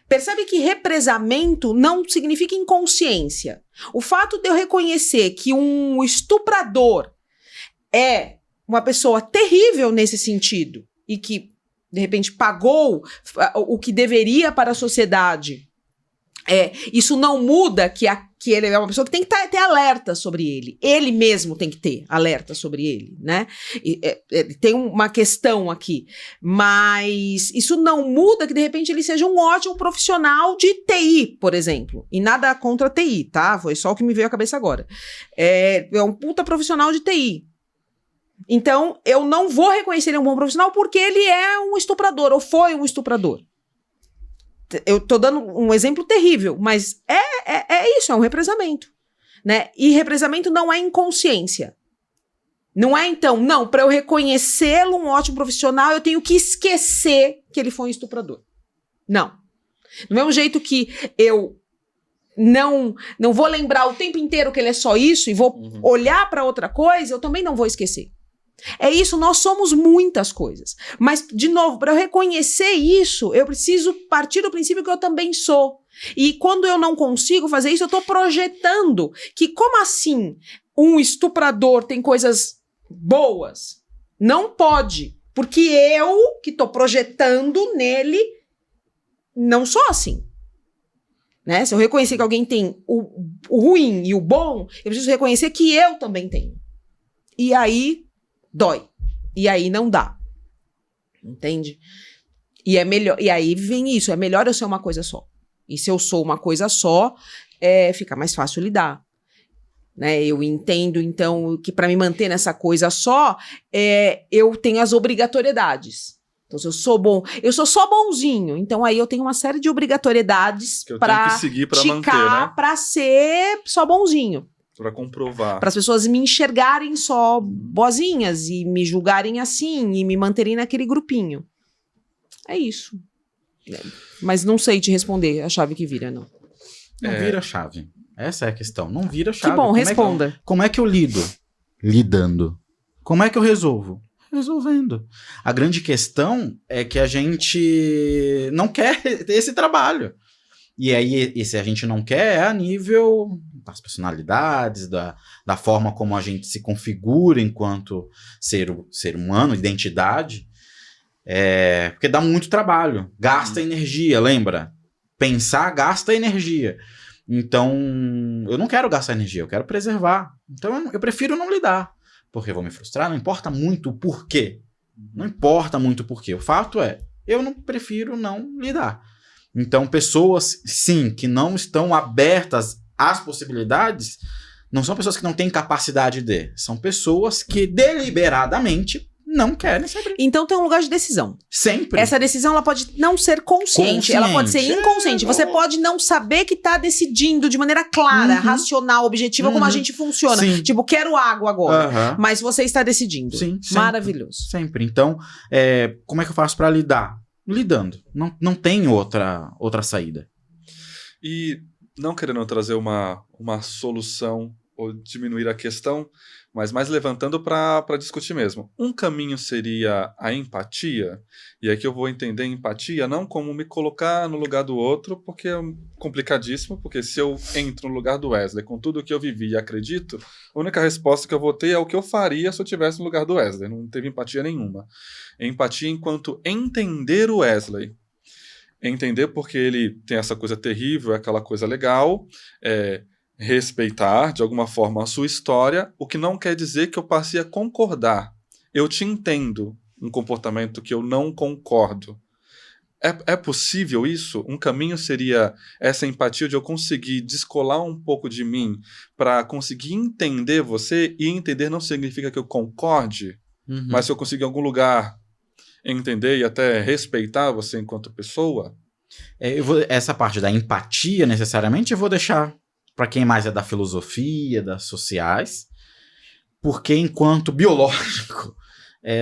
Percebe que represamento não significa inconsciência. O fato de eu reconhecer que um estuprador é uma pessoa terrível nesse sentido e que, de repente, pagou o que deveria para a sociedade, isso não muda que ele é uma pessoa que tem que ter alerta sobre ele. Ele mesmo tem que ter alerta sobre ele, né? Tem uma questão aqui. Mas isso não muda que, de repente, ele seja um ótimo profissional de TI, por exemplo. E nada contra TI, tá? Foi só o que me veio à cabeça agora. É um puta profissional de TI. Então, eu não vou reconhecer ele um bom profissional porque ele é um estuprador, ou foi um estuprador. Eu tô dando um exemplo terrível, mas é isso, é um represamento, né? E represamento não é inconsciência. Não é então, não, para eu reconhecê-lo um ótimo profissional, eu tenho que esquecer que ele foi um estuprador. Não. Do mesmo jeito que eu não vou lembrar o tempo inteiro que ele é só isso e vou olhar para outra coisa, eu também não vou esquecer. É isso, nós somos muitas coisas. Mas, de novo, para eu reconhecer isso, eu preciso partir do princípio que eu também sou. E quando eu não consigo fazer isso, eu estou projetando que, como assim um estuprador tem coisas boas? Não pode, porque eu, que estou projetando nele, não sou assim. Né? Se eu reconhecer que alguém tem o ruim e o bom, eu preciso reconhecer que eu também tenho. E aí dói. E aí não dá. Entende? E é melhor. E aí vem isso, é melhor eu ser uma coisa só. E se eu sou uma coisa só, fica mais fácil lidar. Né? Eu entendo, então, que para me manter nessa coisa só, eu tenho as obrigatoriedades. Então, se eu sou bom, eu sou só bonzinho. Então, aí eu tenho uma série de obrigatoriedades que eu tenho que seguir para manter, né? Para ser só bonzinho. Para comprovar. Para as pessoas me enxergarem só boazinhas e me julgarem assim e me manterem naquele grupinho. É isso. Mas não sei te responder a chave que vira, não. Não vira chave. Essa é a questão. Não vira chave. Que bom, responda. Como é que eu lido? Lidando. Como é que eu resolvo? Resolvendo. A grande questão é que a gente não quer ter esse trabalho. E aí, e se a gente não quer, é a nível das personalidades, da forma como a gente se configura enquanto ser humano, identidade. Porque dá muito trabalho. Gasta energia, lembra? Pensar gasta energia. Então, eu não quero gastar energia, eu quero preservar. Então, eu prefiro não lidar. Porque eu vou me frustrar, não importa muito o porquê. Não importa muito o porquê. O fato é, eu não prefiro não lidar. Então, pessoas, sim, que não estão abertas às possibilidades, não são pessoas que não têm capacidade de. São pessoas que deliberadamente não querem se abrir. Então tem um lugar de decisão. Sempre. Essa decisão ela pode não ser consciente. Ela pode ser inconsciente. Você pode não saber que está decidindo de maneira clara, racional, objetiva, como a gente funciona. Sim. Tipo, quero água agora. Mas você está decidindo. Sim, sempre. Maravilhoso. Sempre. Então, como é que eu faço para lidar? Lidando. Não tem outra saída. E não querendo trazer uma solução ou diminuir a questão, mas mais levantando para discutir mesmo. Um caminho seria a empatia, e aqui eu vou entender empatia não como me colocar no lugar do outro, porque é complicadíssimo, porque se eu entro no lugar do Wesley com tudo que eu vivi e acredito, a única resposta que eu vou ter é o que eu faria se eu estivesse no lugar do Wesley. Não teve empatia nenhuma. Empatia enquanto entender o Wesley. Entender porque ele tem essa coisa terrível, aquela coisa legal, respeitar, de alguma forma, a sua história, o que não quer dizer que eu passe a concordar. Eu te entendo um comportamento que eu não concordo. É possível isso? Um caminho seria essa empatia de eu conseguir descolar um pouco de mim para conseguir entender você, e entender não significa que eu concorde, mas se eu conseguir em algum lugar entender e até respeitar você enquanto pessoa. Essa parte da empatia, necessariamente, eu vou deixar para quem mais é da filosofia, das sociais, porque enquanto biológico,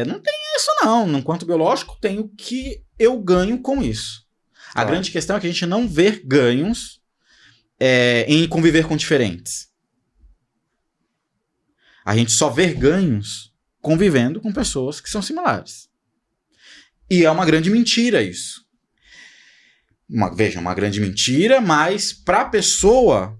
não tem isso não. Enquanto biológico, tem o que eu ganho com isso. A grande questão é que a gente não vê ganhos em conviver com diferentes. A gente só vê ganhos convivendo com pessoas que são similares. E é uma grande mentira isso. Veja, uma grande mentira, mas para a pessoa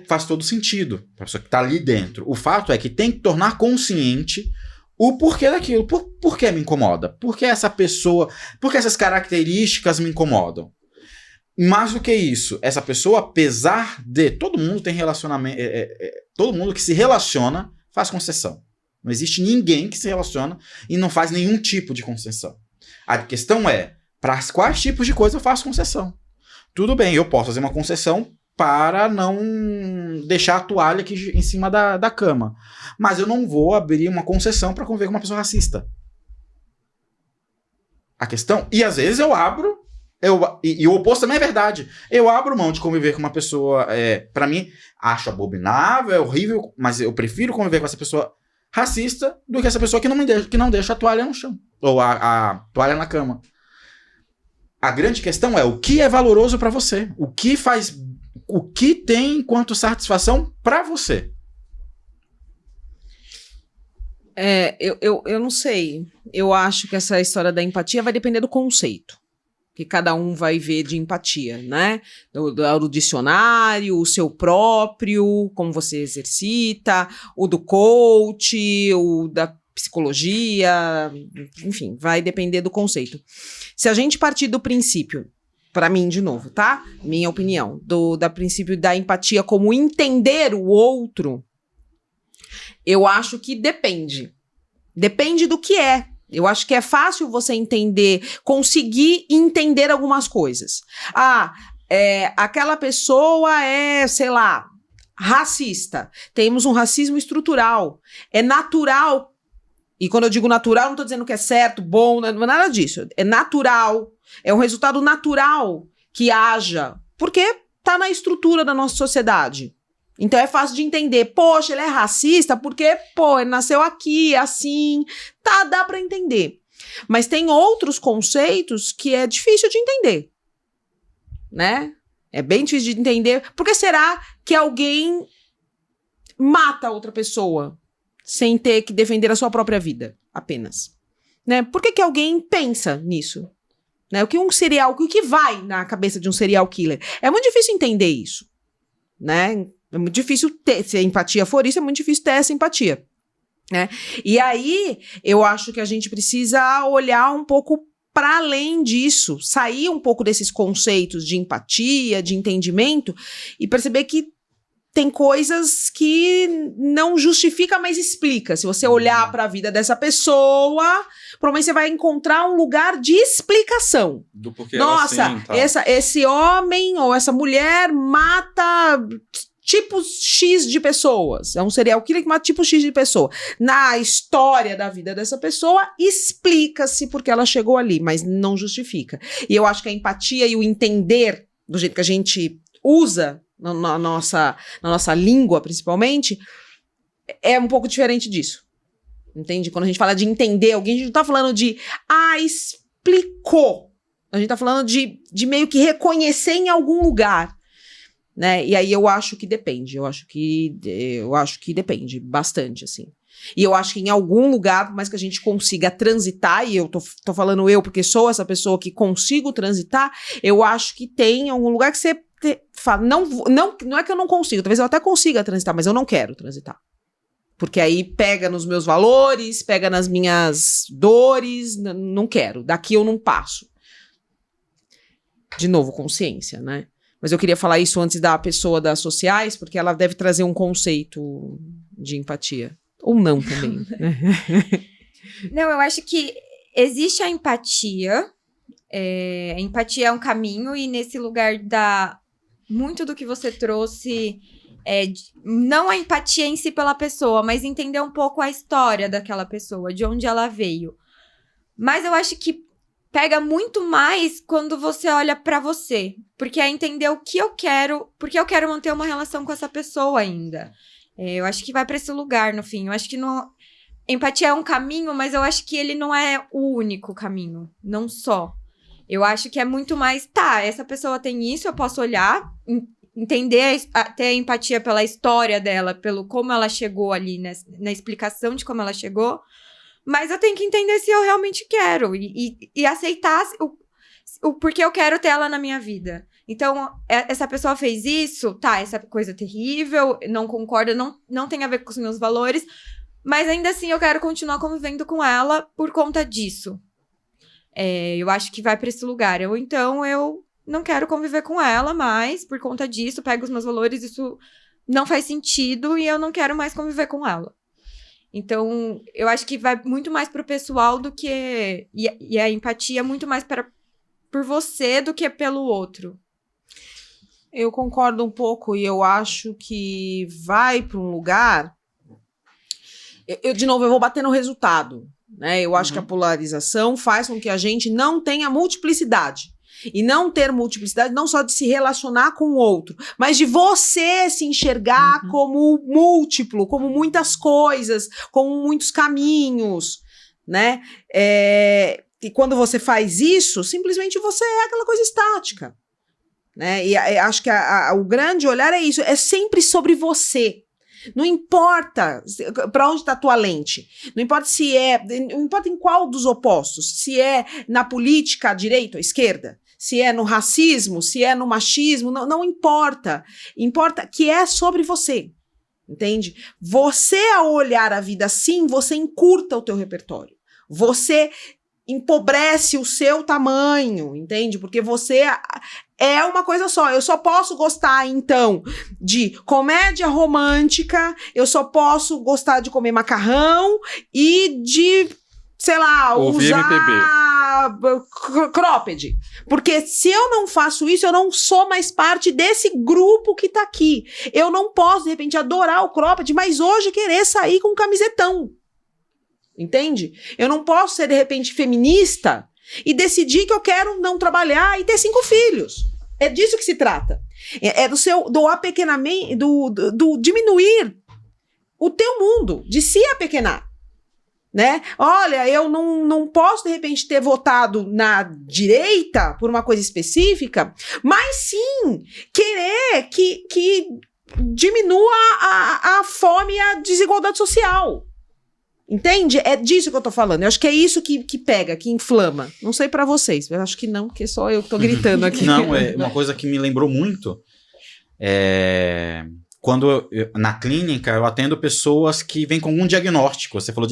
faz todo sentido. Para a pessoa que está ali dentro. O fato é que tem que tornar consciente o porquê daquilo. Por que me incomoda? Por que essa pessoa... Por que essas características me incomodam? Mais do que isso, essa pessoa, apesar de... Todo mundo tem relacionamento... todo mundo que se relaciona faz concessão. Não existe ninguém que se relaciona e não faz nenhum tipo de concessão. A questão é, para quais tipos de coisa eu faço concessão? Tudo bem, eu posso fazer uma concessão para não deixar a toalha aqui em cima da cama. Mas eu não vou abrir uma concessão para conviver com uma pessoa racista. A questão... E às vezes eu abro... E o oposto também é verdade. Eu abro mão de conviver com uma pessoa... para mim, acho abominável, é horrível, mas eu prefiro conviver com essa pessoa racista do que essa pessoa que não deixa a toalha no chão. Ou a toalha na cama. A grande questão é o que é valoroso pra você. O que tem enquanto satisfação pra você. Eu não sei. Eu acho que essa história da empatia vai depender do conceito que cada um vai ver de empatia, né? Do dicionário, o seu próprio, como você exercita, o do coach, o da psicologia, enfim, vai depender do conceito. Se a gente partir do princípio, para mim, de novo, tá? Minha opinião, da princípio da empatia como entender o outro, eu acho que depende. Depende do que é. Eu acho que é fácil você entender, conseguir entender algumas coisas. Aquela pessoa é, sei lá, racista. Temos um racismo estrutural. É natural. E quando eu digo natural, não estou dizendo que é certo, bom, não é nada disso. É natural. É um resultado natural que haja. Porque está na estrutura da nossa sociedade. Então é fácil de entender. Poxa, ele é racista porque, ele nasceu aqui, assim. Tá, dá pra entender. Mas tem outros conceitos que é difícil de entender. Né? É bem difícil de entender. Por que será que alguém mata outra pessoa sem ter que defender a sua própria vida apenas? Né? Por que alguém pensa nisso? Né? O que vai na cabeça de um serial killer? É muito difícil entender isso. Né? É muito difícil ter, se a empatia for isso, é muito difícil ter essa empatia, né? E aí, eu acho que a gente precisa olhar um pouco para além disso, sair um pouco desses conceitos de empatia, de entendimento, e perceber que tem coisas que não justifica, mas explica. Se você olhar para a vida dessa pessoa, provavelmente você vai encontrar um lugar de explicação. Do porquê nossa, ela assim, esse homem ou essa mulher mata tipos X de pessoas. É um serial killer que mata tipo X de pessoa. Na história da vida dessa pessoa, explica-se porque ela chegou ali, mas não justifica. E eu acho que a empatia e o entender, do jeito que a gente usa na nossa língua, principalmente, é um pouco diferente disso. Entende? Quando a gente fala de entender alguém, a gente não tá falando de explicou. A gente tá falando de meio que reconhecer em algum lugar. Né? E aí eu acho que depende. Eu acho que depende bastante, assim. E eu acho que em algum lugar, por mais que a gente consiga transitar, e eu tô falando eu porque sou essa pessoa que consigo transitar, eu acho que tem algum lugar que você fala, não é que eu não consigo, talvez eu até consiga transitar, mas eu não quero transitar. Porque aí pega nos meus valores, pega nas minhas dores, não quero. Daqui eu não passo. De novo, consciência, né? Mas eu queria falar isso antes da pessoa das sociais, porque ela deve trazer um conceito de empatia. Ou não também. Né? Não, eu acho que existe a empatia. A empatia é um caminho, e nesse lugar muito do que você trouxe, não a empatia em si pela pessoa, mas entender um pouco a história daquela pessoa, de onde ela veio. Mas eu acho que pega muito mais quando você olha pra você. Porque é entender o que eu quero, porque eu quero manter uma relação com essa pessoa ainda. Eu acho que vai pra esse lugar, no fim. Eu acho que empatia é um caminho, mas eu acho que ele não é o único caminho. Não só. Eu acho que é muito mais, essa pessoa tem isso, eu posso olhar, entender, ter empatia pela história dela, pelo como ela chegou ali, na explicação de como ela chegou. Mas eu tenho que entender se eu realmente quero e aceitar o porquê eu quero ter ela na minha vida. Então, essa pessoa fez isso, essa coisa terrível, não concorda, não tem a ver com os meus valores, mas ainda assim eu quero continuar convivendo com ela por conta disso. Eu acho que vai pra esse lugar. Então, eu não quero conviver com ela mais por conta disso, pego os meus valores, isso não faz sentido e eu não quero mais conviver com ela. Então, eu acho que vai muito mais pro pessoal do que... E a empatia é muito mais por você do que pelo outro. Eu concordo um pouco, e eu acho que vai para um lugar... de novo, eu vou bater no resultado. Né? Eu acho que a polarização faz com que a gente não tenha multiplicidade. E não ter multiplicidade, não só de se relacionar com o outro, mas de você se enxergar como múltiplo, como muitas coisas, como muitos caminhos, né? E quando você faz isso, simplesmente você é aquela coisa estática, né? E acho que o grande olhar é isso, é sempre sobre você. Não importa para onde está a tua lente, não importa não importa em qual dos opostos, se é na política, à direita ou à esquerda, se é no racismo, se é no machismo, não importa. Importa que é sobre você, entende? Você, ao olhar a vida assim, você encurta o teu repertório. Você empobrece o seu tamanho, entende? Porque você é uma coisa só. Eu só posso gostar, então, de comédia romântica, eu só posso gostar de comer macarrão e de, sei lá, ouvir usar cropped. Porque se eu não faço isso, eu não sou mais parte desse grupo que tá aqui. Eu não posso, de repente, adorar o cropped, mas hoje querer sair com um camisetão. Entende? Eu não posso ser, de repente, feminista e decidir que eu quero não trabalhar e ter 5 filhos. É disso que se trata. É do apequenamento, do diminuir o teu mundo, de se apequenar. Né? Olha, eu não posso, de repente, ter votado na direita por uma coisa específica, mas sim querer que diminua a fome e a desigualdade social. Entende? É disso que eu tô falando. Eu acho que é isso que pega, que inflama. Não sei pra vocês, eu acho que não, porque só eu que tô gritando aqui. Não, é uma coisa que me lembrou muito. Quando na clínica eu atendo pessoas que vêm com algum diagnóstico. Você falou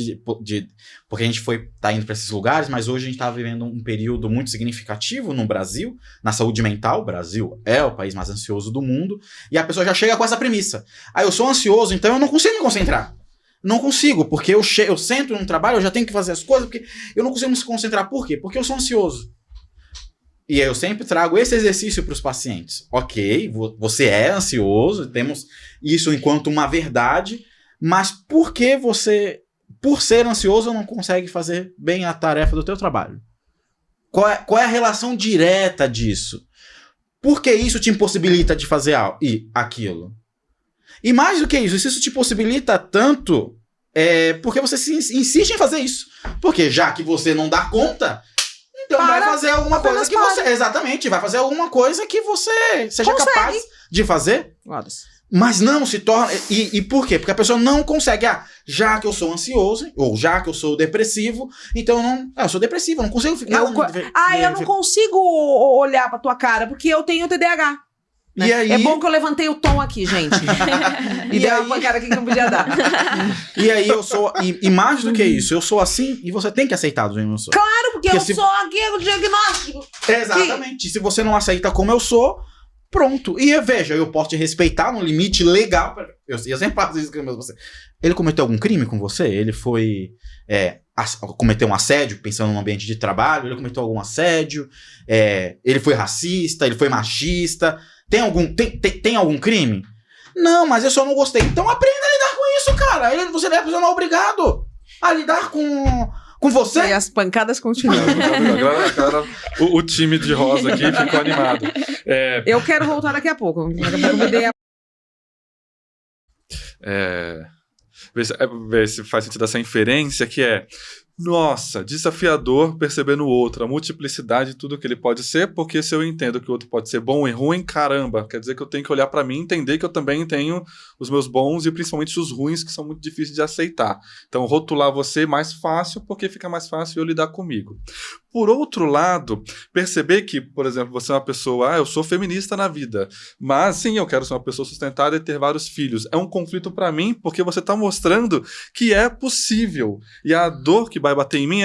porque a gente tá indo para esses lugares, mas hoje a gente tá vivendo um período muito significativo no Brasil, na saúde mental. O Brasil é o país mais ansioso do mundo, e a pessoa já chega com essa premissa. Eu sou ansioso, então eu não consigo me concentrar. Não consigo, porque eu sento no trabalho, eu já tenho que fazer as coisas, porque eu não consigo me concentrar. Por quê? Porque eu sou ansioso. E eu sempre trago esse exercício para os pacientes. Ok, você é ansioso, temos isso enquanto uma verdade, mas por que você, por ser ansioso, não consegue fazer bem a tarefa do teu trabalho? Qual é a relação direta disso? Por que isso te impossibilita de fazer aquilo? E mais do que isso, se isso te possibilita tanto, porque você insiste em fazer isso. Porque já que você não dá conta, então vai fazer alguma coisa que você... Exatamente, vai fazer alguma coisa que você seja capaz de fazer. Mas não se torna... E por quê? Porque a pessoa não consegue. Já que eu sou ansioso, ou já que eu sou depressivo, então eu sou depressivo, eu não consigo ficar... eu não consigo olhar pra tua cara, porque eu tenho TDAH. Né? E aí... É bom que eu levantei o tom aqui, gente. E dei uma pancada aqui que não podia dar. E aí eu sou... E mais do que isso, eu sou assim e você tem que aceitar do jeito que eu sou. Claro, porque eu sou aqui o diagnóstico. Exatamente. Se você não aceita como eu sou, pronto. E veja, eu posso te respeitar no limite legal. Eu sempre faço isso com você. Ele cometeu algum crime com você? Ele foi... cometeu um assédio, pensando no ambiente de trabalho? Ele cometeu algum assédio? Ele foi racista? Ele foi machista? Tem algum crime? Não, mas eu só não gostei. Então aprenda a lidar com isso, cara. Você não é obrigado a lidar com você. E as pancadas continuam. Agora o time de rosa aqui ficou animado. Eu quero voltar daqui a pouco. Ver se faz sentido essa inferência que nossa, desafiador perceber no outro a multiplicidade de tudo que ele pode ser, porque se eu entendo que o outro pode ser bom e ruim, caramba, quer dizer que eu tenho que olhar pra mim e entender que eu também tenho os meus bons e principalmente os ruins, que são muito difíceis de aceitar. Então, rotular você é mais fácil, porque fica mais fácil eu lidar comigo. Por outro lado, perceber que, por exemplo, você é uma pessoa, eu sou feminista na vida, mas sim, eu quero ser uma pessoa sustentada e ter vários filhos. É um conflito pra mim, porque você tá mostrando que é possível. E a dor que vai bater em mim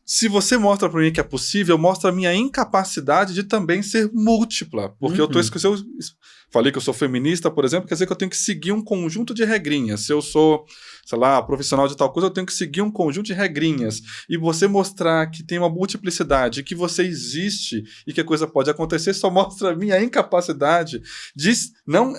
se você mostra pra mim que é possível, mostra a minha incapacidade de também ser múltipla. Porque eu tô falei que eu sou feminista, por exemplo, quer dizer que eu tenho que seguir um conjunto de regrinhas. Se eu sou, sei lá, profissional de tal coisa, eu tenho que seguir um conjunto de regrinhas. E você mostrar que tem uma multiplicidade, que você existe e que a coisa pode acontecer, só mostra a minha incapacidade de, não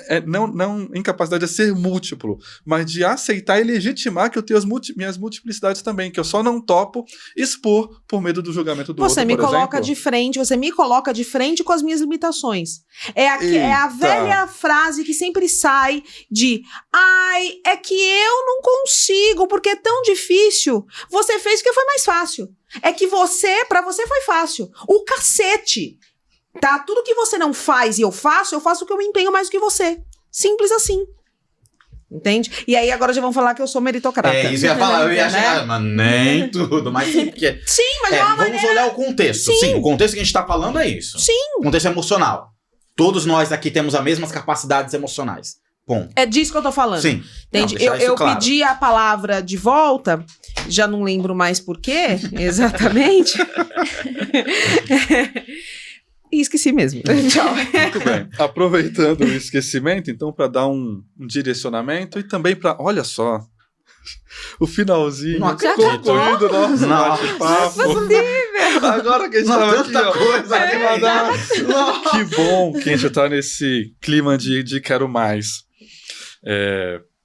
incapacidade de ser múltiplo, mas de aceitar e legitimar que eu tenho minhas multiplicidades também, que eu só não topo expor por medo do julgamento do outro, Você me coloca de frente, você me coloca de frente com as minhas limitações. É a velha frase que sempre sai de ai, é que eu não consigo, porque é tão difícil. Você fez porque foi mais fácil. É que pra você foi fácil. O cacete, tá? Tudo que você não faz e eu faço porque eu me empenho mais do que você. Simples assim. Entende? E aí agora já vão falar que eu sou meritocrata. É, isso eu ia falar, eu ia chegar, mas nem tudo, mas sim, porque... Sim, mas de uma vamos maneira... olhar o contexto. Sim, o contexto que a gente tá falando é isso. Sim. O contexto emocional. Todos nós aqui temos as mesmas capacidades emocionais. Ponto. É disso que eu tô falando. Sim. Entende? Não, deixar isso eu claro. pedi a palavra de volta, já não lembro mais por quê, exatamente. E esqueci mesmo. Tchau. Muito bem. Aproveitando o esquecimento, então, para dar um direcionamento e também para, olha só, o finalzinho, Não acredito. concluindo o nosso Não. bate-papo. Agora que a gente estava aqui, tanta coisa ó, que bom que a gente tá nesse clima de quero mais.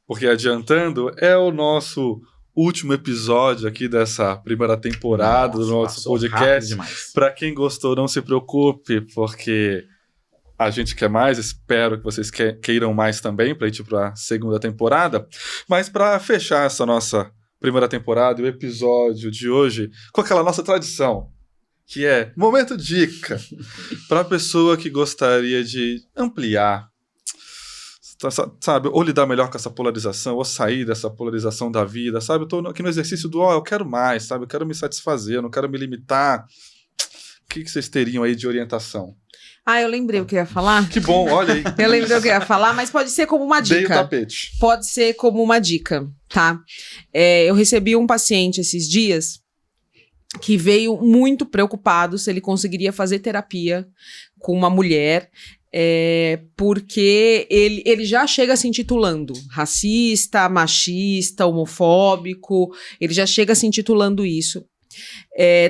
Porque adiantando, é o nosso último episódio aqui dessa primeira temporada do nosso podcast. Para quem gostou, não se preocupe, porque a gente quer mais, espero que vocês queiram mais também para ir para a segunda temporada. Mas para fechar essa nossa primeira temporada, o episódio de hoje, com aquela nossa tradição, que é Momento Dica, para a pessoa que gostaria de ampliar, sabe, ou lidar melhor com essa polarização, ou sair dessa polarização da vida, sabe? Eu tô aqui no exercício do, eu quero mais, sabe? Eu quero me satisfazer, eu não quero me limitar. O que vocês teriam aí de orientação? Eu lembrei o que eu ia falar. Que bom, olha aí. Eu lembrei o que eu ia falar, mas pode ser como uma dica. Dei o tapete. Pode ser como uma dica, tá? Eu recebi um paciente esses dias que veio muito preocupado se ele conseguiria fazer terapia com uma mulher, porque ele já chega se intitulando racista, machista, homofóbico, ele já chega se intitulando isso.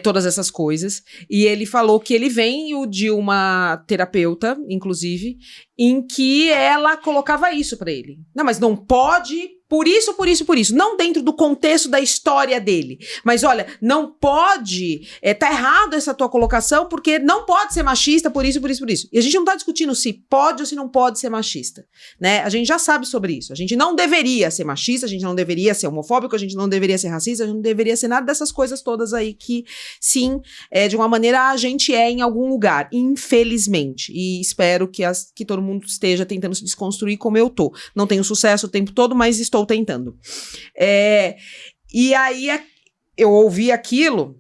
Todas essas coisas, e ele falou que ele veio de uma terapeuta, inclusive, em que ela colocava isso pra ele. Não, mas não pode, por isso, não dentro do contexto da história dele, mas olha, não pode, tá errado essa tua colocação, porque não pode ser machista, por isso, e a gente não tá discutindo se pode ou se não pode ser machista, né, a gente já sabe sobre isso, a gente não deveria ser machista, a gente não deveria ser homofóbico, a gente não deveria ser racista, a gente não deveria ser nada dessas coisas todas aí que, sim, de uma maneira a gente em algum lugar, infelizmente, e espero que todo mundo esteja tentando se desconstruir como eu tô, não tenho sucesso o tempo todo, mas estou tentando. E aí eu ouvi aquilo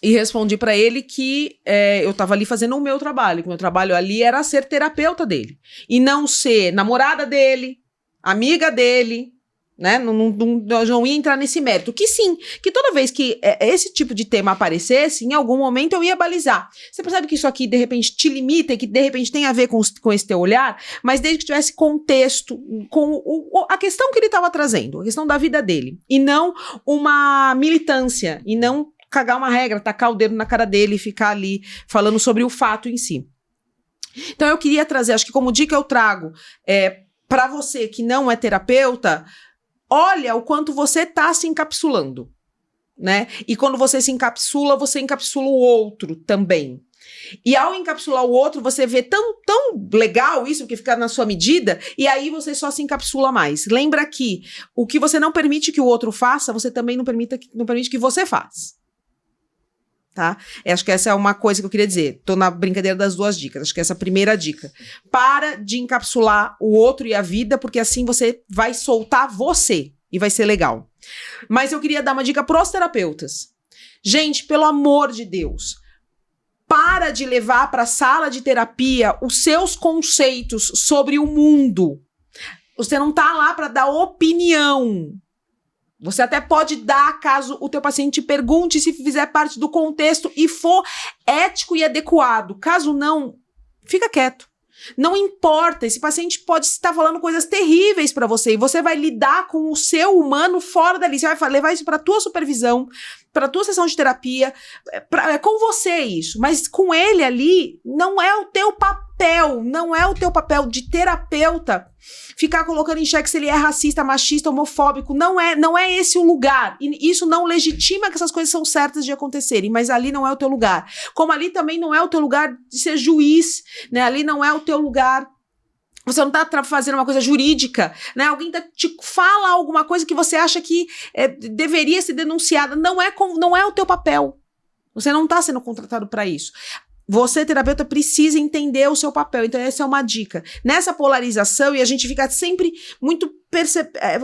e respondi pra ele que eu tava ali fazendo o meu trabalho, que o meu trabalho ali era ser terapeuta dele, e não ser namorada dele, amiga dele, né? Não ia entrar nesse mérito. Que sim, que toda vez que esse tipo de tema aparecesse, em algum momento eu ia balizar. Você percebe que isso aqui, de repente, te limita e que, de repente, tem a ver com esse teu olhar, mas desde que tivesse contexto com a questão que ele estava trazendo, a questão da vida dele, e não uma militância, e não cagar uma regra, tacar o dedo na cara dele e ficar ali falando sobre o fato em si. Então eu queria trazer, acho que como dica eu trago, para você que não é terapeuta, olha o quanto você está se encapsulando, né? E quando você encapsula o outro também. E ao encapsular o outro, você vê tão legal isso, que fica na sua medida, e aí você só se encapsula mais. Lembra que o que você não permite que o outro faça, você também não permite que você faça. Tá? Acho que essa é uma coisa que eu queria dizer. Tô na brincadeira das duas dicas. Acho que essa é a primeira dica. Para de encapsular o outro e a vida, porque assim você vai soltar você e vai ser legal. Mas eu queria dar uma dica pros terapeutas. Gente, pelo amor de Deus, para de levar para a sala de terapia os seus conceitos sobre o mundo. Você não tá lá para dar opinião. Você até pode dar caso o teu paciente te pergunte, se fizer parte do contexto e for ético e adequado. Caso não, fica quieto. Não importa, esse paciente pode estar falando coisas terríveis para você e você vai lidar com o seu humano fora dali. Você vai levar isso para tua supervisão, para tua sessão de terapia, é com você isso. Mas com ele ali, não é o teu papel, não é o teu papel de terapeuta ficar colocando em xeque se ele é racista, machista, homofóbico. Não é esse o lugar. E isso não legitima que essas coisas são certas de acontecerem, mas ali não é o teu lugar. Como ali também não é o teu lugar de ser juiz, né? Ali não é o teu lugar. Você não tá fazendo uma coisa jurídica, né? Alguém te fala alguma coisa que você acha que deveria ser denunciada. Não é o teu papel. Você não tá sendo contratado para isso. Você, terapeuta, precisa entender o seu papel. Então, essa é uma dica. Nessa polarização, e a gente fica sempre muito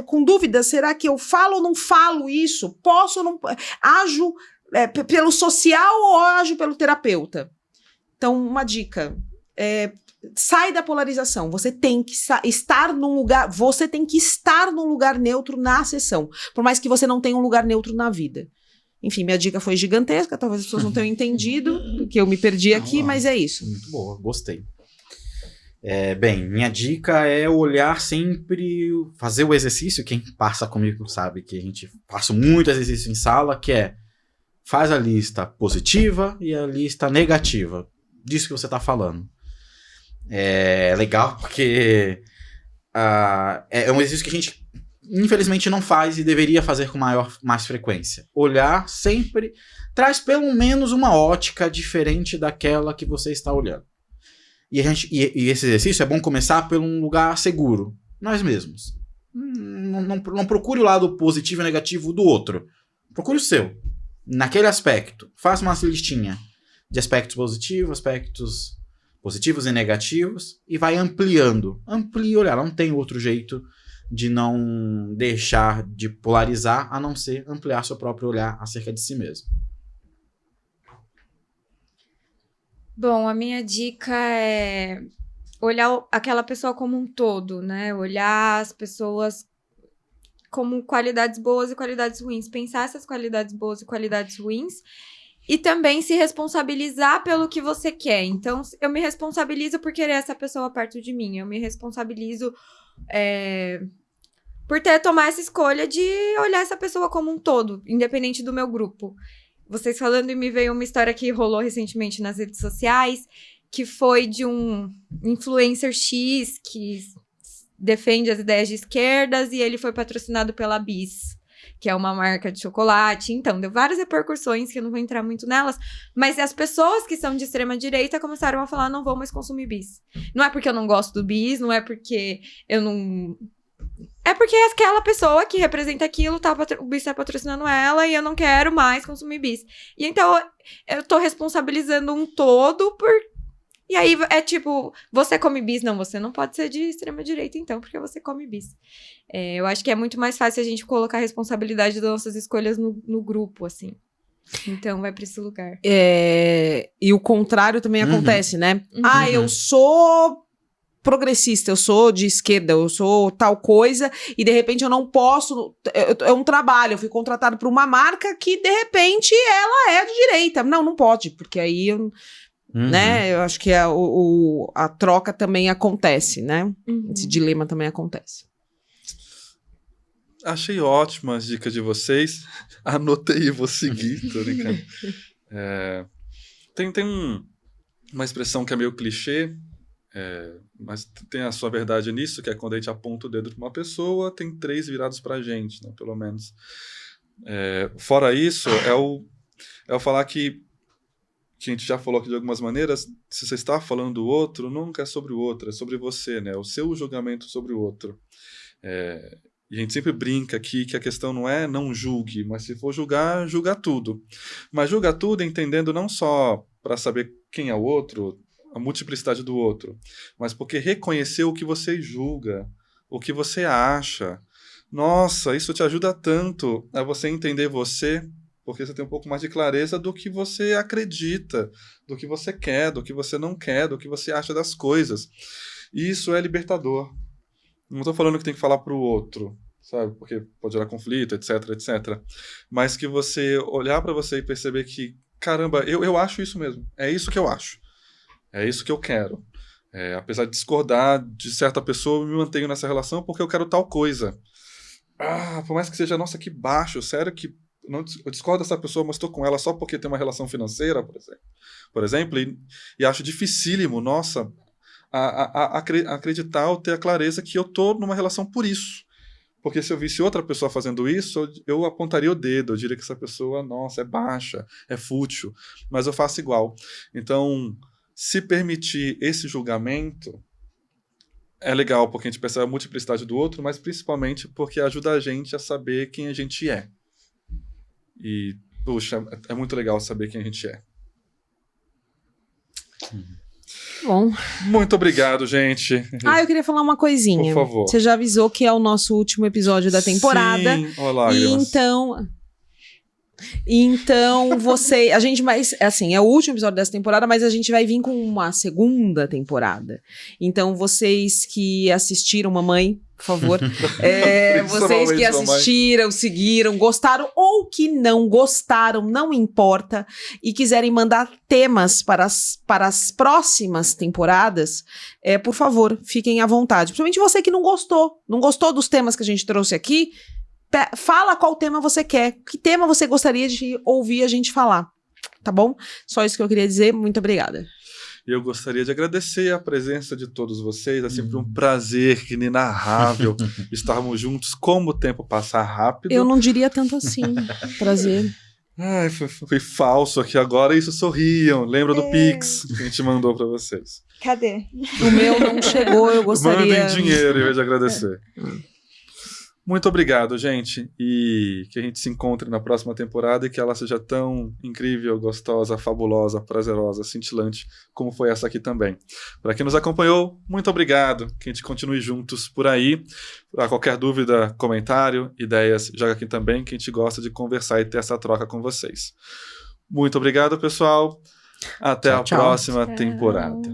com dúvida, será que eu falo ou não falo isso? Posso ou não... Ajo pelo social ou ajo pelo terapeuta? Então, uma dica. Sai da polarização. Você tem que estar num lugar... Você tem que estar num lugar neutro na sessão. Por mais que você não tenha um lugar neutro na vida. Enfim, minha dica foi gigantesca, talvez as pessoas não tenham entendido, porque eu me perdi aqui, mas é isso. Muito boa, gostei. Bem, minha dica é olhar sempre, fazer o exercício, quem passa comigo sabe que a gente passa muito exercício em sala, que faz a lista positiva e a lista negativa, disso que você está falando. É legal porque é um exercício que a gente infelizmente não faz e deveria fazer com mais frequência. Olhar sempre traz pelo menos uma ótica diferente daquela que você está olhando. E esse exercício é bom começar por um lugar seguro. Nós mesmos. Não procure o lado positivo e negativo do outro. Procure o seu. Naquele aspecto. Faça uma listinha de aspectos positivos e negativos e vai ampliando. Amplie olhar. Não tem outro jeito de não deixar de polarizar, a não ser ampliar seu próprio olhar acerca de si mesmo. Bom, a minha dica é olhar aquela pessoa como um todo, né? Olhar as pessoas como qualidades boas e qualidades ruins. Pensar essas qualidades boas e qualidades ruins. E também se responsabilizar pelo que você quer. Então, eu me responsabilizo por querer essa pessoa perto de mim. Eu me responsabilizo... por tomar essa escolha de olhar essa pessoa como um todo, independente do meu grupo. Vocês falando, e me veio uma história que rolou recentemente nas redes sociais, que foi de um influencer X que defende as ideias de esquerdas e ele foi patrocinado pela Bis, que é uma marca de chocolate. Então, deu várias repercussões, que eu não vou entrar muito nelas, mas as pessoas que são de extrema-direita começaram a falar, não vou mais consumir Bis. Não é porque eu não gosto do Bis, não é porque eu não... É porque aquela pessoa que representa aquilo, o Bis tá patrocinando ela e eu não quero mais consumir Bis. E então, eu tô responsabilizando um todo por... E aí, tipo, você come Bis? Não, você não pode ser de extrema-direita, então, porque você come Bis. Eu acho que é muito mais fácil a gente colocar a responsabilidade das nossas escolhas no grupo, assim. Então, vai pra esse lugar. E o contrário também acontece, né? Eu sou... progressista, eu sou de esquerda, eu sou tal coisa, e de repente eu não posso, é um trabalho, eu fui contratado por uma marca que de repente ela é de direita. Não pode, porque aí né, eu acho que a troca também acontece, né? Esse dilema também acontece. Achei ótimas as dicas de vocês. Anotei e vou seguir, tô brincando. Tem uma expressão que é meio clichê, mas tem a sua verdade nisso, que é quando a gente aponta o dedo para uma pessoa, tem 3 virados pra gente, né, pelo menos. Fora isso, é o falar que a gente já falou aqui de algumas maneiras, se você está falando do outro, nunca é sobre o outro, é sobre você, né, o seu julgamento sobre o outro. E a gente sempre brinca aqui que a questão não é não julgue, mas se for julgar, julga tudo. Mas julga tudo entendendo não só para saber quem é o outro, a multiplicidade do outro, mas porque reconhecer o que você julga, o que você acha. Nossa, isso te ajuda tanto a você entender você, porque você tem um pouco mais de clareza do que você acredita, do que você quer, do que você não quer, do que você acha das coisas. E isso é libertador. Não estou falando que tem que falar para o outro, sabe? Porque pode gerar conflito, etc, etc. Mas que você olhar para você e perceber que, caramba, eu acho isso mesmo. É isso que eu acho. É isso que eu quero. Apesar de discordar de certa pessoa, eu me mantenho nessa relação porque eu quero tal coisa. Por mais que seja, nossa, que baixo, sério que eu discordo dessa pessoa, mas estou com ela só porque tem uma relação financeira, por exemplo, e acho dificílimo, nossa, acreditar ou ter a clareza que eu estou numa relação por isso. Porque se eu visse outra pessoa fazendo isso, eu apontaria o dedo, eu diria que essa pessoa, nossa, é baixa, é fútil, mas eu faço igual. Então, se permitir esse julgamento é legal, porque a gente percebe a multiplicidade do outro, mas principalmente porque ajuda a gente a saber quem a gente é. E, puxa, é muito legal saber quem a gente é. Bom. Muito obrigado, gente. Eu queria falar uma coisinha. Por favor. Você já avisou que é o nosso último episódio da temporada. Sim, ó, lágrimas. Então a gente vai, assim, é o último episódio dessa temporada, mas a gente vai vir com uma segunda temporada. Então vocês que assistiram, mamãe, por favor, vocês que assistiram, seguiram, gostaram ou que não gostaram, não importa, e quiserem mandar temas para as próximas temporadas, por favor, fiquem à vontade. Principalmente você que não gostou dos temas que a gente trouxe aqui, fala qual tema você quer, que tema você gostaria de ouvir a gente falar, tá bom? Só isso que eu queria dizer, muito obrigada. E eu gostaria de agradecer a presença de todos vocês, é sempre um prazer inenarrável estarmos juntos, como o tempo passa rápido. Eu não diria tanto assim, prazer. Ai, foi falso aqui agora, isso, sorriam, lembra do Pix que a gente mandou pra vocês. Cadê? O meu não chegou, eu gostaria... Mandem dinheiro em vez de agradecer. Muito obrigado, gente, e que a gente se encontre na próxima temporada e que ela seja tão incrível, gostosa, fabulosa, prazerosa, cintilante, como foi essa aqui também. Para quem nos acompanhou, muito obrigado, que a gente continue juntos por aí. Para qualquer dúvida, comentário, ideias, joga aqui também, que a gente gosta de conversar e ter essa troca com vocês. Muito obrigado, pessoal. Até a próxima temporada.